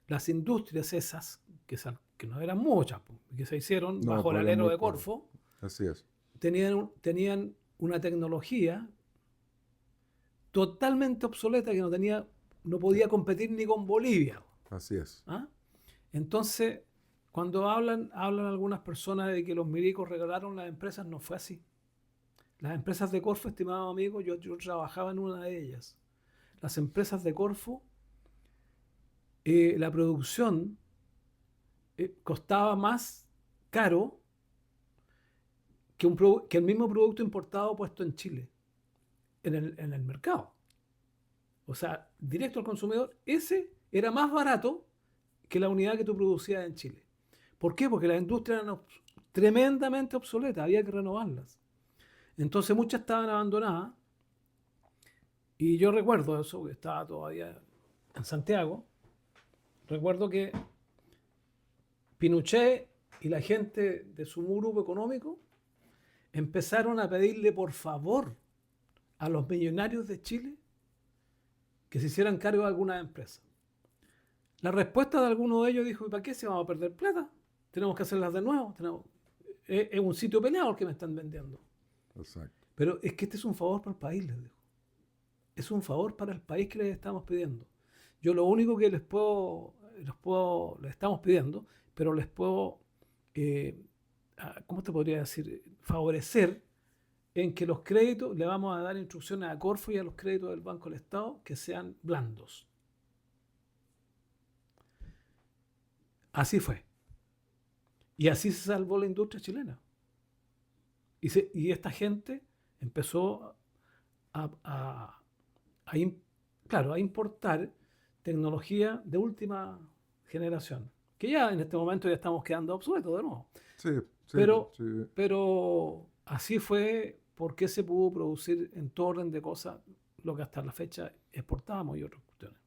las industrias esas, que no eran muchas, que se hicieron No, bajo el pues, alero muy de poco. Corfo, así es. tenían una tecnología totalmente obsoleta que no podía competir ni con Bolivia. Así es. ¿Ah? Entonces, cuando hablan algunas personas de que los milicos regalaron las empresas, no fue así. Las empresas de Corfo, estimado amigo, yo trabajaba en una de ellas. Las empresas de Corfo, la producción costaba más caro que el mismo producto importado puesto en Chile, en el mercado. O sea, directo al consumidor, ese era más barato que la unidad que tú producías en Chile. ¿Por qué? Porque las industrias eran tremendamente obsoletas, había que renovarlas. Entonces muchas estaban abandonadas. Y yo recuerdo eso, que estaba todavía en Santiago. Recuerdo que Pinochet y la gente de su grupo económico empezaron a pedirle por favor a los millonarios de Chile que se hicieran cargo de algunas empresas. La respuesta de alguno de ellos dijo: ¿y para qué se vamos a perder plata? Tenemos que hacerlas de nuevo. Es un sitio peleado el que me están vendiendo. Exacto. Pero es que este es un favor para el país, les digo. Es un favor para el país que les estamos pidiendo. Yo lo único que les estamos pidiendo, pero les puedo, ¿cómo te podría decir? Favorecer en que los créditos, le vamos a dar instrucciones a Corfo y a los créditos del Banco del Estado que sean blandos. Así fue. Y así se salvó la industria chilena. Y esta gente empezó claro, a importar tecnología de última generación, que ya en este momento ya estamos quedando obsoletos de nuevo. Sí, Pero, sí. pero así fue porque se pudo producir en todo orden de cosas lo que hasta la fecha exportábamos y otras cuestiones.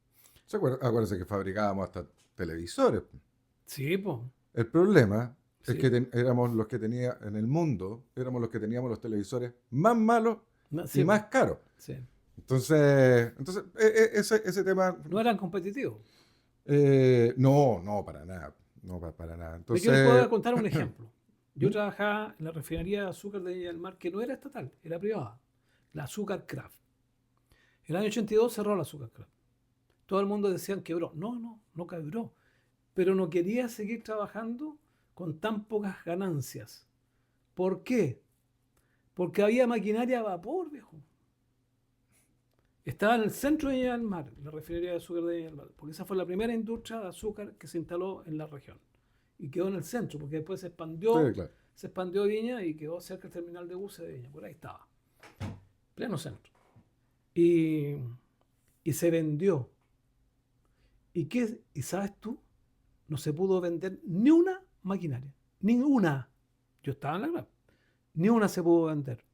Acuérdense que fabricábamos hasta televisores. Sí, pues. El problema es Sí. que éramos los que tenía en el mundo, éramos los que teníamos los televisores más malos Sí, y más caros. sí. Entonces ese tema... No eran competitivos. No, para nada. No, para nada. Pero yo les puedo Entonces, contar un ejemplo. Yo ¿Mm? trabajaba en la refinería de azúcar de Viña del Mar, que no era estatal, era privada. La Azúcar Craft. El año 82 cerró la Azúcar Craft. Todo el mundo decía quebró. No quebró. Pero no quería seguir trabajando con tan pocas ganancias. ¿Por qué? Porque había maquinaria a vapor, viejo. Estaba en el centro de Viña del Mar, la refinería de azúcar de Viña del Mar, porque esa fue la primera industria de azúcar que se instaló en la región. Y quedó en el centro, porque después sí, claro. se expandió Viña y quedó cerca del terminal de buses de Viña. Por ahí estaba. Pleno centro. Y se vendió. ¿Y sabes tú? No se pudo vender ni una maquinaria. Ninguna. Yo estaba en la grava. Ni una se pudo vender.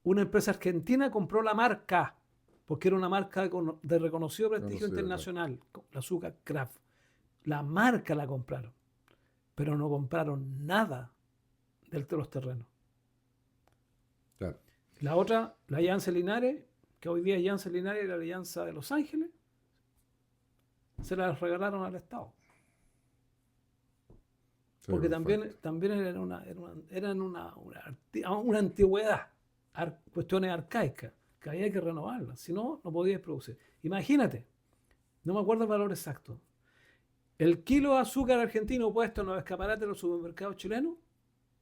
Una empresa argentina compró la marca, porque era una marca de reconocido prestigio internacional, la Azúcar Craft. La marca la compraron, pero no compraron nada de los terrenos. Claro. La otra, la Alianza Linares, que hoy día es Alianza Linares y la Alianza de Los Ángeles, se la regalaron al Estado. Sí, Porque perfecto. también eran una antigüedad, cuestiones arcaicas, que había que renovarlas, si no, no podías producir. Imagínate, no me acuerdo el valor exacto, el kilo de azúcar argentino puesto en los escaparates de los supermercados chilenos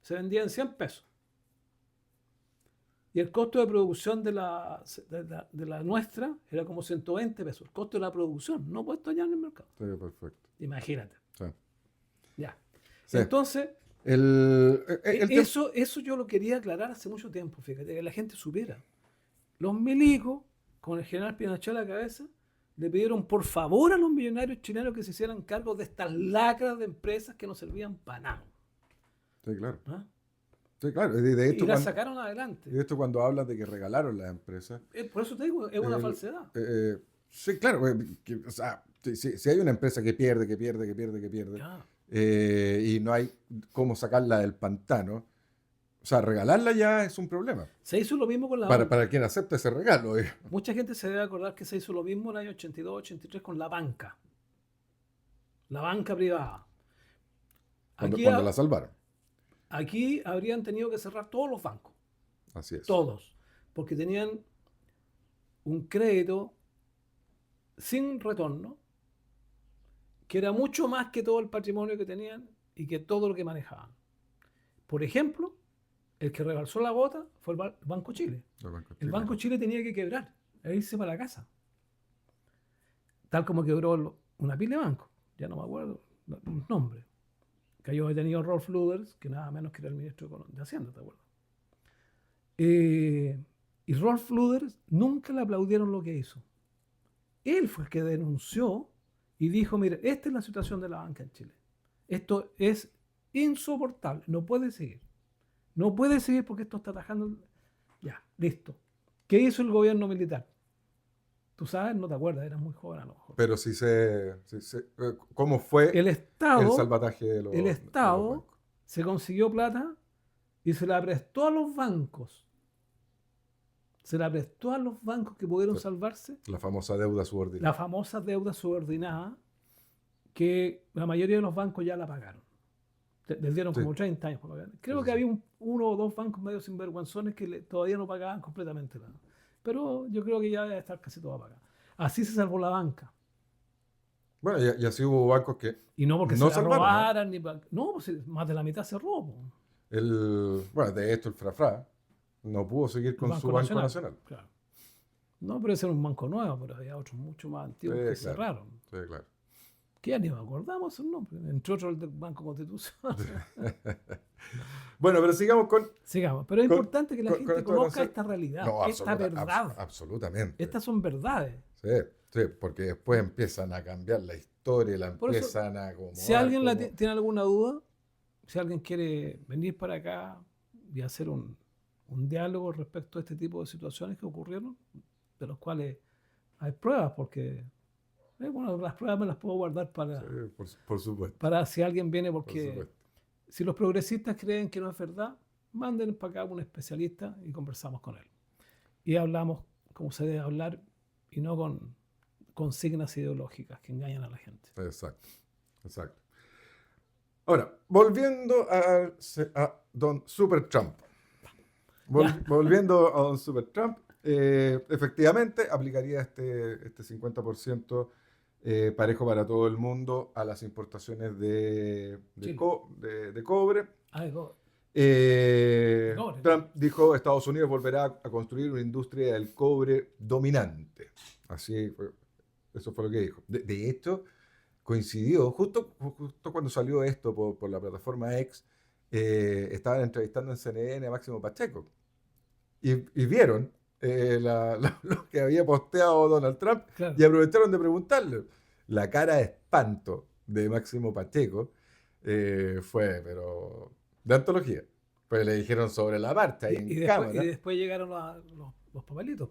se vendía en 100 pesos. Y el costo de producción de la nuestra era como 120 pesos. El costo de la producción, no puesto allá en el mercado. Sí, perfecto. Imagínate. Sí. Ya. Sí. Entonces, El eso yo lo quería aclarar hace mucho tiempo, fíjate, que la gente supiera. Los milicos, con el general Pinochet a la cabeza, le pidieron por favor a los millonarios chilenos que se hicieran cargo de estas lacras de empresas que no servían para nada. Sí, claro. ¿Ah? Sí, claro. De hecho, Y la sacaron adelante. de esto cuando hablas de que regalaron las empresas. Por eso te digo, es una falsedad. Sí, claro. O sea, si hay una empresa que pierde, Ya. y no hay cómo sacarla del pantano, o sea, regalarla ya es un problema. Se hizo lo mismo con la banca. Para quien acepta ese regalo. Mucha gente se debe acordar que se hizo lo mismo en el año 82, 83 con la banca. La banca privada. Cuando la salvaron. Aquí habrían tenido que cerrar todos los bancos. Así es. Todos. Porque tenían un crédito sin retorno que era mucho más que todo el patrimonio que tenían y que todo lo que manejaban. Por ejemplo, el que rebalsó la bota fue el Banco Chile. El Banco Chile tenía que quebrar e irse para la casa. Tal como quebró una pila de bancos. Ya no me acuerdo los nombres. Cayó detenido Rolf Luders, que nada menos que era el ministro de Hacienda, ¿te acuerdas? Y Rolf Luders nunca le aplaudieron lo que hizo. Él fue el que denunció y dijo, mire, esta es la situación de la banca en Chile. Esto es insoportable, no puede seguir. No puede seguir porque esto está atajando. Ya, listo. ¿Qué hizo el gobierno militar? Tú sabes, no te acuerdas, eras muy joven a lo mejor. Pero ¿cómo fue El salvataje de los Estado bancos? se consiguió plata y se la prestó a los bancos. Se la prestó a los bancos que pudieron salvarse. La famosa deuda subordinada. La famosa deuda subordinada que la mayoría de los bancos ya la pagaron. Les dieron como 30 años para pagar. Creo que había uno o dos bancos medio sinvergüenzones que todavía no pagaban completamente nada. Pero yo creo que ya debe estar casi todo pagado. Así se salvó la banca. Bueno, y así hubo bancos que Y no porque no se la salvaron, robaran, no, pues más de la mitad se robó. Bueno, de esto el Frafra, no pudo seguir El con su Banco Banco Nacional. Nacional. Claro. No, pero ese era un banco nuevo, pero había otros mucho más antiguos que Claro, cerraron. sí, claro. Que ya ni me acordamos esos nombres, entre otros el del Banco Constitución. Bueno, pero sigamos Sigamos, pero es con, importante que la con gente esto de conozca Arancel. esta realidad, No, esta verdad. absolutamente. Estas son verdades. Sí, sí, porque después empiezan a cambiar la historia, la Por eso, empiezan a si acomodar alguien como... tiene alguna duda, si alguien quiere venir para acá y hacer un diálogo respecto a este tipo de situaciones que ocurrieron, de los cuales hay pruebas, porque bueno, las pruebas me las puedo guardar Sí, por supuesto, para si alguien viene, por porque supuesto. si los progresistas creen que no es verdad, manden para acá a un especialista y conversamos con él. Y hablamos como se debe hablar y no con consignas ideológicas que engañan a la gente. Exacto, exacto. Ahora, volviendo a Don Super Trump. Ya, Volviendo a Don Super Trump, efectivamente aplicaría este 50% parejo para todo el mundo a las importaciones Chile. de cobre. Algo. Cobre, claro. Trump dijo Estados Unidos volverá a construir una industria del cobre dominante. Así fue, eso fue lo que dijo. De hecho, coincidió, justo cuando salió esto por la plataforma X, estaban entrevistando en CNN a Máximo Pacheco y vieron lo que había posteado Donald Trump Claro. y aprovecharon de preguntarle. La cara de espanto de Máximo Pacheco fue, pero de antología. Pues le dijeron sobre la marcha ahí en Y cámara. después llegaron los papelitos.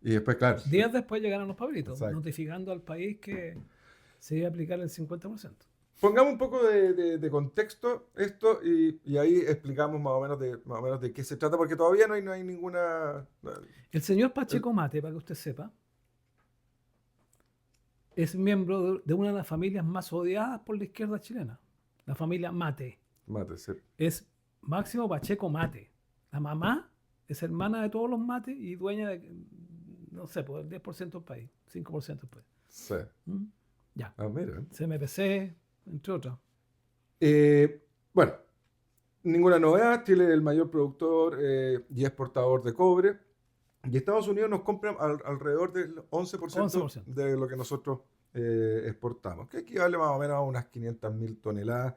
Y después, claro, Días después llegaron los papelitos, exacto. notificando al país que se iba a aplicar el 50%. Pongamos un poco de contexto esto y ahí explicamos más o menos de qué se trata, porque todavía no hay ninguna... El señor Pacheco Mate, para que usted sepa, es miembro de una de las familias más odiadas por la izquierda chilena, la familia Mate. Mate, sí. Es Máximo Pacheco Mate. La mamá es hermana de todos los mates y dueña de, no sé, pues el 10% del país, 5% del país. Sí. ¿Mm? Ya. Ah, mira. CMPC, entre otros. Bueno, ninguna novedad. Chile es el mayor productor y exportador de cobre. Y Estados Unidos nos compra alrededor del 11% 11%. de lo que nosotros exportamos, que equivale más o menos a unas 500.000 toneladas,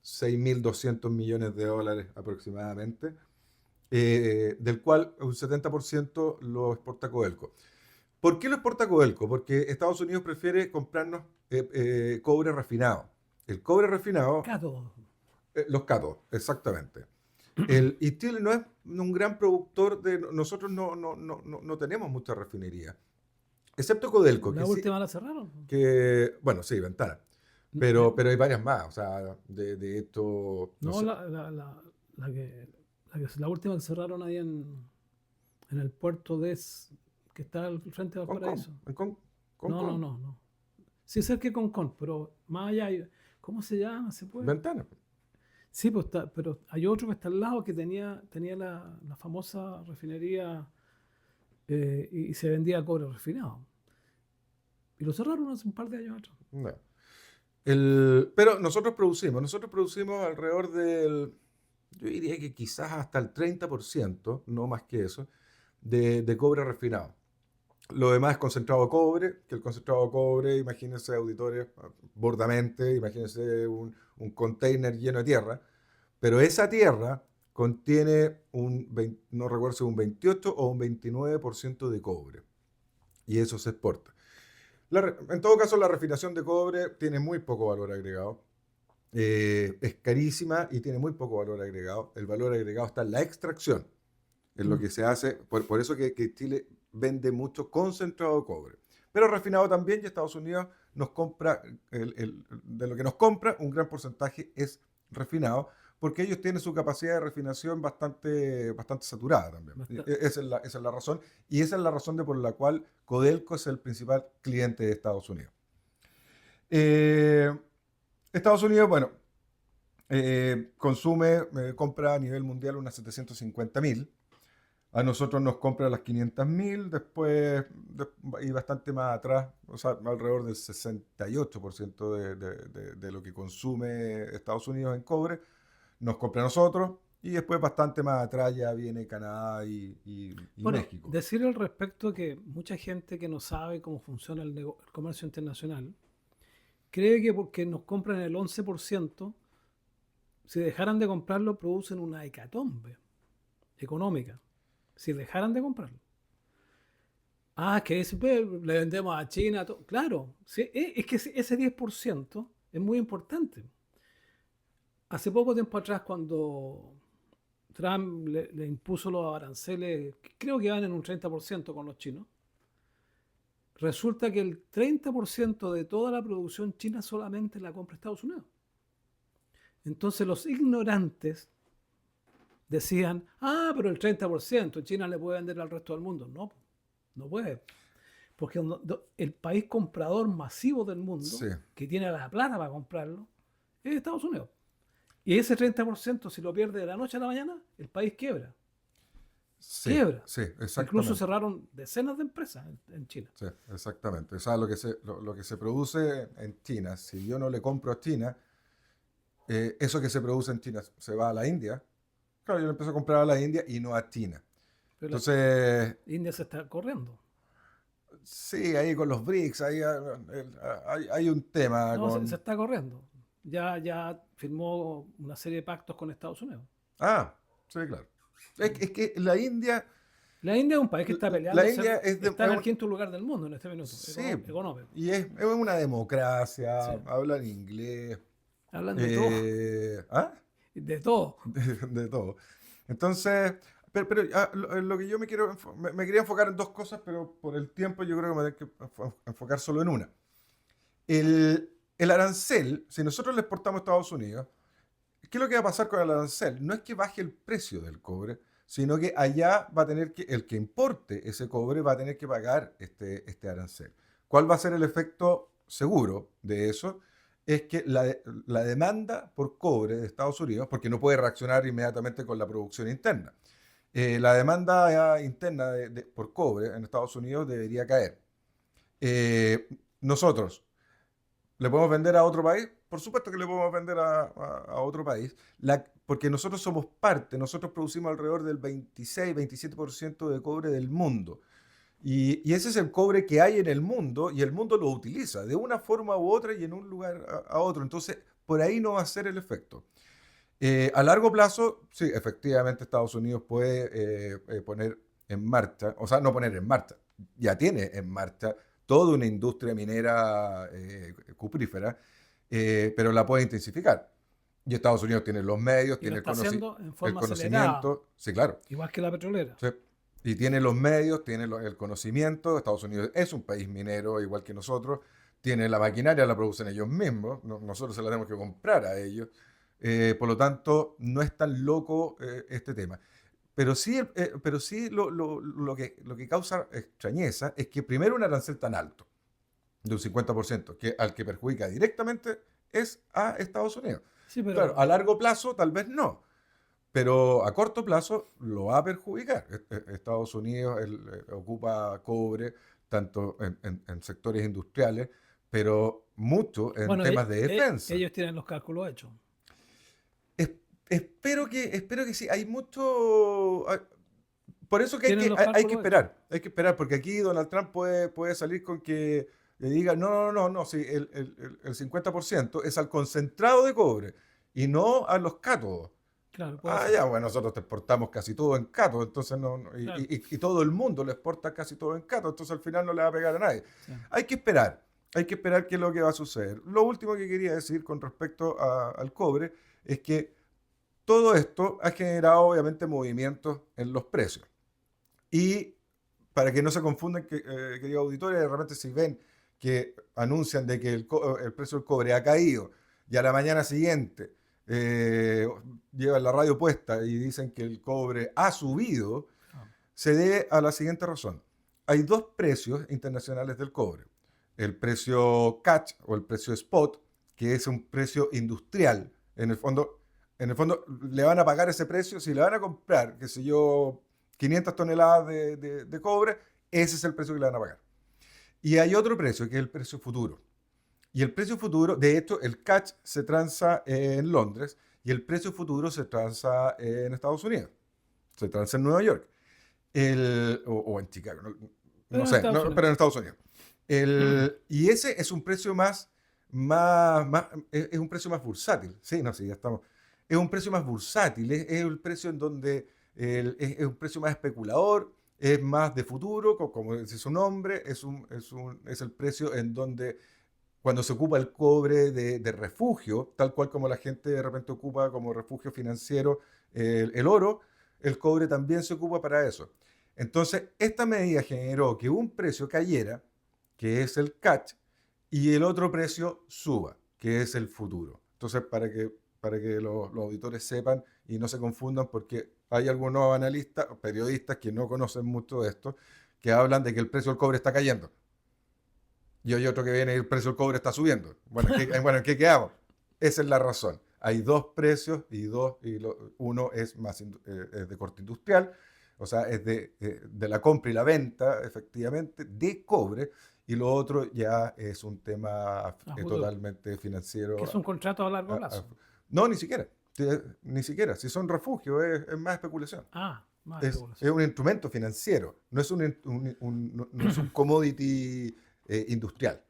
6.200 millones de dólares aproximadamente, del cual un 70% lo exporta Codelco. ¿Por qué lo exporta Codelco? Porque Estados Unidos prefiere comprarnos cobre refinado. El cobre refinado, Cato. los cátodos, exactamente. Y Chile no es un gran productor de... Nosotros no tenemos mucha refinería, excepto Codelco, La última la cerraron. bueno, sí, Ventana, pero hay varias más, o sea, de esto... No No, sé. la última que cerraron ahí en el puerto que está al frente de Concón, Valparaíso. en No. Concón, Sí, cerca de Concón, pero más allá, ¿cómo se llama? ¿Se puede? Ventana. Sí, pues pero hay otro que está al lado que tenía la famosa refinería y se vendía cobre refinado. Y lo cerraron hace un par de años atrás. No. Pero nosotros producimos alrededor yo diría que quizás hasta el 30%, no más que eso, de cobre refinado. Lo demás es concentrado de cobre, que el concentrado de cobre, imagínense auditores, burdamente, imagínense un container lleno de tierra, pero esa tierra contiene no recuerdo si un 28 o un 29% de cobre, y eso se exporta. En todo caso, la refinación de cobre tiene muy poco valor agregado. Es carísima y tiene muy poco valor agregado. El valor agregado está en la extracción, en lo que se hace. Por eso que Chile vende mucho concentrado de cobre. Pero refinado también, y Estados Unidos nos compra, de lo que nos compra, un gran porcentaje es refinado, porque ellos tienen su capacidad de refinación bastante saturada también. Esa es la razón, y esa es la razón por la cual Codelco es el principal cliente de Estados Unidos. Estados Unidos, bueno, compra a nivel mundial unas 750.000. A nosotros nos compra las 500.000, después y bastante más atrás, o sea, alrededor del 68% de lo que consume Estados Unidos en cobre, nos compra a nosotros Y después bastante más atrás ya viene Canadá y Bueno, México. decir al respecto que mucha gente que no sabe cómo funciona el comercio internacional cree que porque nos compran el 11%, si dejaran de comprarlo, producen una hecatombe económica. Si dejaran de comprarlo. Ah, que le vendemos a China. Claro, sí, es que ese 10% es muy importante. Hace poco tiempo atrás, cuando Trump le impuso los aranceles, creo que van en un 30% con los chinos, resulta que el 30% de toda la producción china solamente la compra Estados Unidos. Entonces los ignorantes decían, pero el 30% China le puede vender al resto del mundo. No, no puede. Porque el país comprador masivo del mundo, Sí, que tiene la plata para comprarlo, es Estados Unidos. Y ese 30%, si lo pierde de la noche a la mañana, el país quiebra. sí, Quiebra. sí, Incluso exactamente. cerraron decenas de empresas en China. Sí, exactamente. O sea, lo que se produce en China, si yo no le compro a China, eso que se produce en China se va a la India. Claro, yo le empiezo a comprar a la India y no a China. Pero Entonces, India se está corriendo. sí, ahí con los BRICS, ahí hay un tema No, se con... está corriendo. Ya firmó una serie de pactos con Estados Unidos. Ah, sí, claro. Es que la India, La India es un país que está la peleando India está en el quinto lugar del mundo en este minuto, sí, económico. y es una democracia, Sí. hablan inglés, Hablan de todo, ¿ah? de todo. De todo. Entonces, pero lo que yo me quería enfocar en dos cosas, pero por el tiempo yo creo que me tengo que enfocar solo en una. El arancel, si nosotros le exportamos a Estados Unidos, ¿qué es lo que va a pasar con el arancel? No es que baje el precio del cobre, sino que allá va a tener que, el que importe ese cobre va a tener que pagar este arancel. ¿Cuál va a ser el efecto seguro de eso? Es que la demanda por cobre de Estados Unidos, porque no puede reaccionar inmediatamente con la producción interna, la demanda interna por cobre en Estados Unidos debería caer. Eh, Nosotros, ¿le podemos vender a otro país? Por supuesto que le podemos vender a otro país, porque nosotros somos parte, nosotros producimos alrededor del 26-27% de cobre del mundo. Y ese es el cobre que hay en el mundo y el mundo lo utiliza de una forma u otra y en un lugar a otro. Entonces, por ahí no va a ser el efecto. A largo plazo, sí, efectivamente Estados Unidos puede poner en marcha, o sea, no poner en marcha, ya tiene en marcha toda una industria minera cuprífera, pero la puede intensificar. Y Estados Unidos tiene los medios, Y lo tiene está haciendo en el forma acelerada, conocimiento, sí, claro. igual que la petrolera. Sí. Y tiene los medios, tiene el conocimiento. Estados Unidos es un país minero igual que nosotros. Tiene la maquinaria, la producen ellos mismos. Nosotros se la tenemos que comprar a ellos. Por lo tanto, no es tan loco este tema. Pero sí lo que causa extrañeza es que primero un arancel tan alto, de un 50%, que al que perjudica directamente es a Estados Unidos. Sí, Claro, a pero largo plazo tal vez no, pero a corto plazo lo va a perjudicar. Estados Unidos ocupa cobre tanto en sectores industriales, pero mucho en bueno, temas de defensa. ellos tienen los cálculos hechos. Es- espero que sí. Hay mucho... Por eso que Tienen los hay que cálculos hechos. esperar. Hay que esperar, porque aquí Donald Trump puede salir con que le diga, no, sí, el 50% es al concentrado de cobre y no a los cátodos. Claro, puede Ah, ser. ya, bueno, nosotros te exportamos casi todo en cato, entonces Claro, y todo el mundo le exporta casi todo en cato, entonces al final no le va a pegar a nadie. sí. Hay que esperar qué es lo que va a suceder. Lo último que quería decir con respecto al cobre es que todo esto ha generado obviamente movimientos en los precios. Y para que no se confundan, queridos auditores, de repente si ven que anuncian de que el precio del cobre ha caído y a la mañana siguiente eh, llevan la radio puesta y dicen que el cobre ha subido, Ah, se debe a la siguiente razón. Hay dos precios internacionales del cobre. El precio catch o el precio spot, que es un precio industrial. En el fondo le van a pagar ese precio si le van a comprar, qué sé yo, 500 toneladas de cobre, ese es el precio que le van a pagar. Y hay otro precio, que es el precio futuro. Y el precio futuro, de hecho, el catch se transa en Londres y el precio futuro se transa en Estados Unidos, se transa en Nueva York, o en Chicago, Pero no en sé, Estados pero Unidos. en Estados Unidos. Y ese es un precio es un precio más bursátil. Sí, no, sí, ya estamos. Es un precio más bursátil, es el precio en donde es un precio más especulador, es más de futuro, como dice su nombre, es el precio en donde cuando se ocupa el cobre de refugio, tal cual como la gente de repente ocupa como refugio financiero el oro, el cobre también se ocupa para eso. Entonces, esta medida generó que un precio cayera, que es el catch, y el otro precio suba, que es el futuro. Entonces, para que los auditores sepan y no se confundan, porque hay algunos analistas, periodistas que no conocen mucho de esto, que hablan de que el precio del cobre está cayendo. Y hay otro que viene y el precio del cobre está subiendo. Bueno, ¿en qué quedamos? Esa es la razón. Hay dos precios uno es más es de corte industrial, o sea, es de la compra y la venta, efectivamente, de cobre, y lo otro ya es un tema A futuro. totalmente Que financiero. es un contrato a largo a- a- plazo. no, ni siquiera. Ni siquiera. Si son refugios, es más especulación. Ah, más Es especulación. un instrumento financiero, no es un commodity industrial.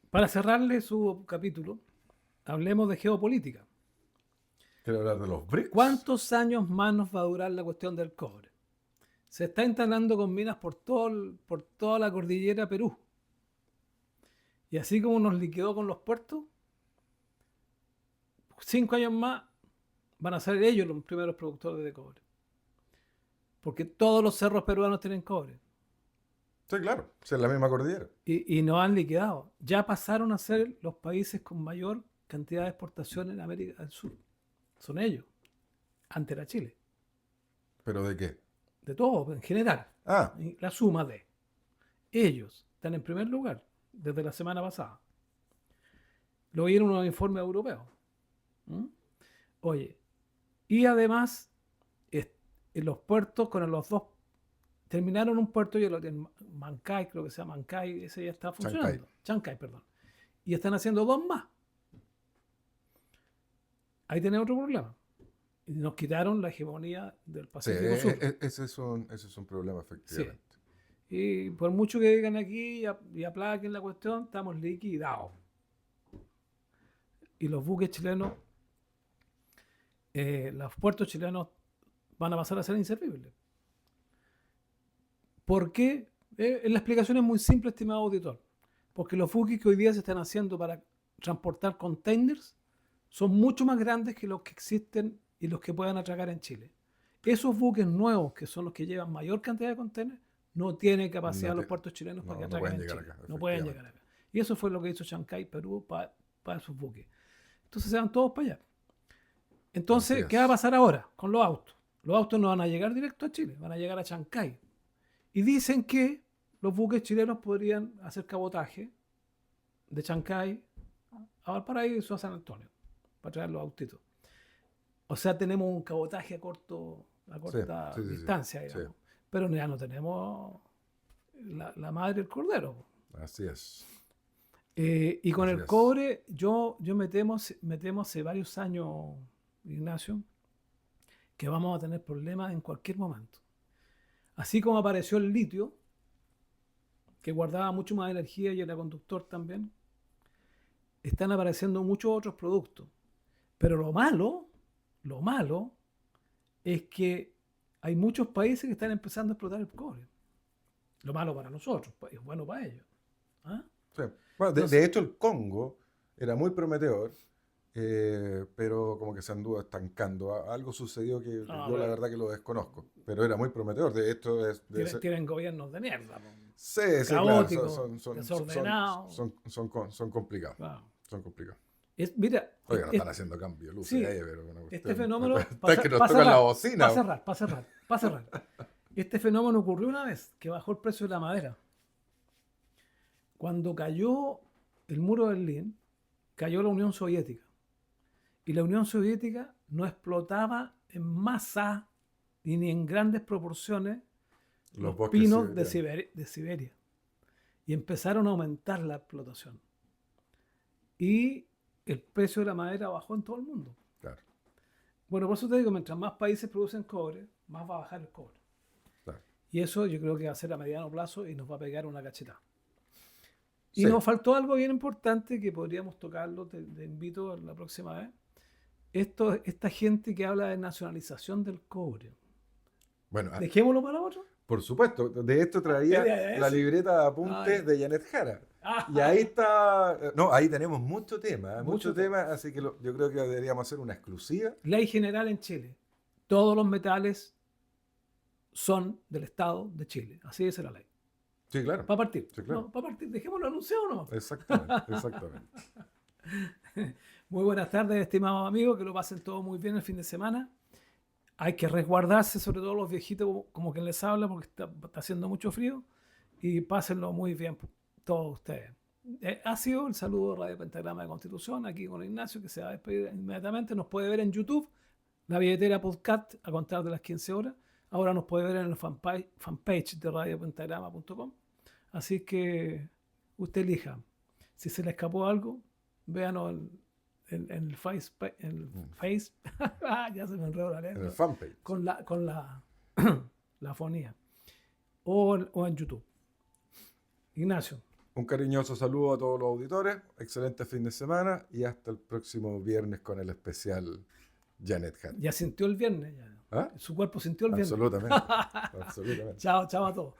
Para cerrarle su capítulo, hablemos de geopolítica. Quiero hablar de los BRICS. ¿Cuántos años más nos va a durar la cuestión del cobre? Se está instalando con minas por toda la cordillera Perú. Y así como nos liquidó con los puertos, 5 años más van a ser ellos los primeros productores de cobre. Porque todos los cerros peruanos tienen cobre. Sí, claro, es la misma cordillera. Y nos han liquidado. Ya pasaron a ser los países con mayor cantidad de exportación en América del Sur. Son ellos. Antes era Chile. ¿Pero de qué? De todo, en general. Ah, Y la suma de ellos están en primer lugar desde la semana pasada. Lo vieron unos informes europeos. ¿Mm? Oye, y además en los puertos con los dos terminaron un puerto y en Mancay, creo que se llama Mancay, ese ya está Chancay. funcionando. Chancay, perdón. Y están haciendo dos más. Ahí tenemos otro problema. Y nos quitaron la hegemonía del Sí, Pacífico Sur. ese es un problema, Sí. efectivamente. Y por mucho que digan aquí y aplaquen la cuestión, estamos liquidados. Y los buques chilenos, los puertos chilenos van a pasar a ser inservibles. ¿Por qué? La explicación es muy simple, estimado auditor. Porque los buques que hoy día se están haciendo para transportar containers son mucho más grandes que los que existen y los que puedan atracar en Chile. Esos buques nuevos, que son los que llevan mayor cantidad de containers, no tienen capacidad No los te- puertos chilenos para que no atraquen pueden en llegar Chile. acá, No pueden llegar acá. Y eso fue lo que hizo Chancay, Perú, para sus buques. Entonces se van todos para allá. Entonces, Así ¿qué va a es. pasar ahora con los autos? Los autos no van a llegar directo a Chile, van a llegar a Chancay. Y dicen que los buques chilenos podrían hacer cabotaje de Chancay a Valparaíso a San Antonio para traer los autitos. O sea, tenemos un cabotaje a corta Sí, sí, sí, distancia, sí. digamos. Pero ya no tenemos la madre del cordero. Así es. Y con Así el es. cobre, yo me temo hace varios años, Ignacio, que vamos a tener problemas en cualquier momento. Así como apareció el litio, que guardaba mucho más energía y era conductor también, están apareciendo muchos otros productos. Pero lo malo es que hay muchos países que están empezando a explotar el cobre. Lo malo para nosotros, pues, es bueno para ellos. ¿Ah? Sí. Bueno, Entonces, de hecho, el Congo era muy prometedor, pero como que se anduvo estancando. Algo sucedió que yo la verdad que lo desconozco, pero era muy prometedor. De hecho, tienen gobiernos de mierda, po. sí, sí, claro, Caóticos, desordenados. son complicados. Claro. Son complicados. Mira, Oiga, no están haciendo cambio, luces, sí, pero una este cuestión. fenómeno, Está que nos tocan la bocina. para cerrar. Este fenómeno ocurrió una vez que bajó el precio de la madera. Cuando cayó el muro de Berlín, cayó la Unión Soviética. Y la Unión Soviética no explotaba en masa y ni en grandes proporciones los bosques pinos siberianos. de Siberia. Y empezaron a aumentar la explotación. Y el precio de la madera bajó en todo el mundo. Claro. Bueno, por eso te digo, mientras más países producen cobre, más va a bajar el cobre. Claro. Y eso yo creo que va a ser a mediano plazo y nos va a pegar una cachetada. Y Sí. nos faltó algo bien importante que podríamos tocarlo, te invito la próxima vez. Esta gente que habla de nacionalización del cobre. Bueno, Dejémoslo para otro. por supuesto, de esto traía la libreta de apuntes de Janet Jara. Y ahí está, no, ahí tenemos mucho tema, mucho tema, así que yo creo que deberíamos hacer una exclusiva. Ley general en Chile. Todos los metales son del Estado de Chile. Así dice la ley. Sí, claro. Para partir. Sí, claro. No, para partir. Dejémoslo anunciado o no. Exactamente, exactamente. Muy buenas tardes, estimados amigos. Que lo pasen todos muy bien el fin de semana. Hay que resguardarse, sobre todo los viejitos, como quien les habla, porque está haciendo mucho frío. Y pásenlo muy bien todos ustedes. Ha sido el saludo de Radio Pentagrama de Constitución, aquí con Ignacio, que se va a despedir inmediatamente. Nos puede ver en YouTube, La Billetera Podcast, a contar de las 15 horas. Ahora nos puede ver en el fanpage de radiopentagrama.com. Así que usted elija. Si se le escapó algo, véanos en el Face. Ya se me enredó la lengua. En el fanpage. Con la fonía. O en YouTube. Ignacio. Un cariñoso saludo a todos los auditores, excelente fin de semana y hasta el próximo viernes con el especial Janet Jara. Ya sintió el viernes. Ya. ¿Ah? Su cuerpo sintió el viernes. Absolutamente. Absolutamente. Chao a todos.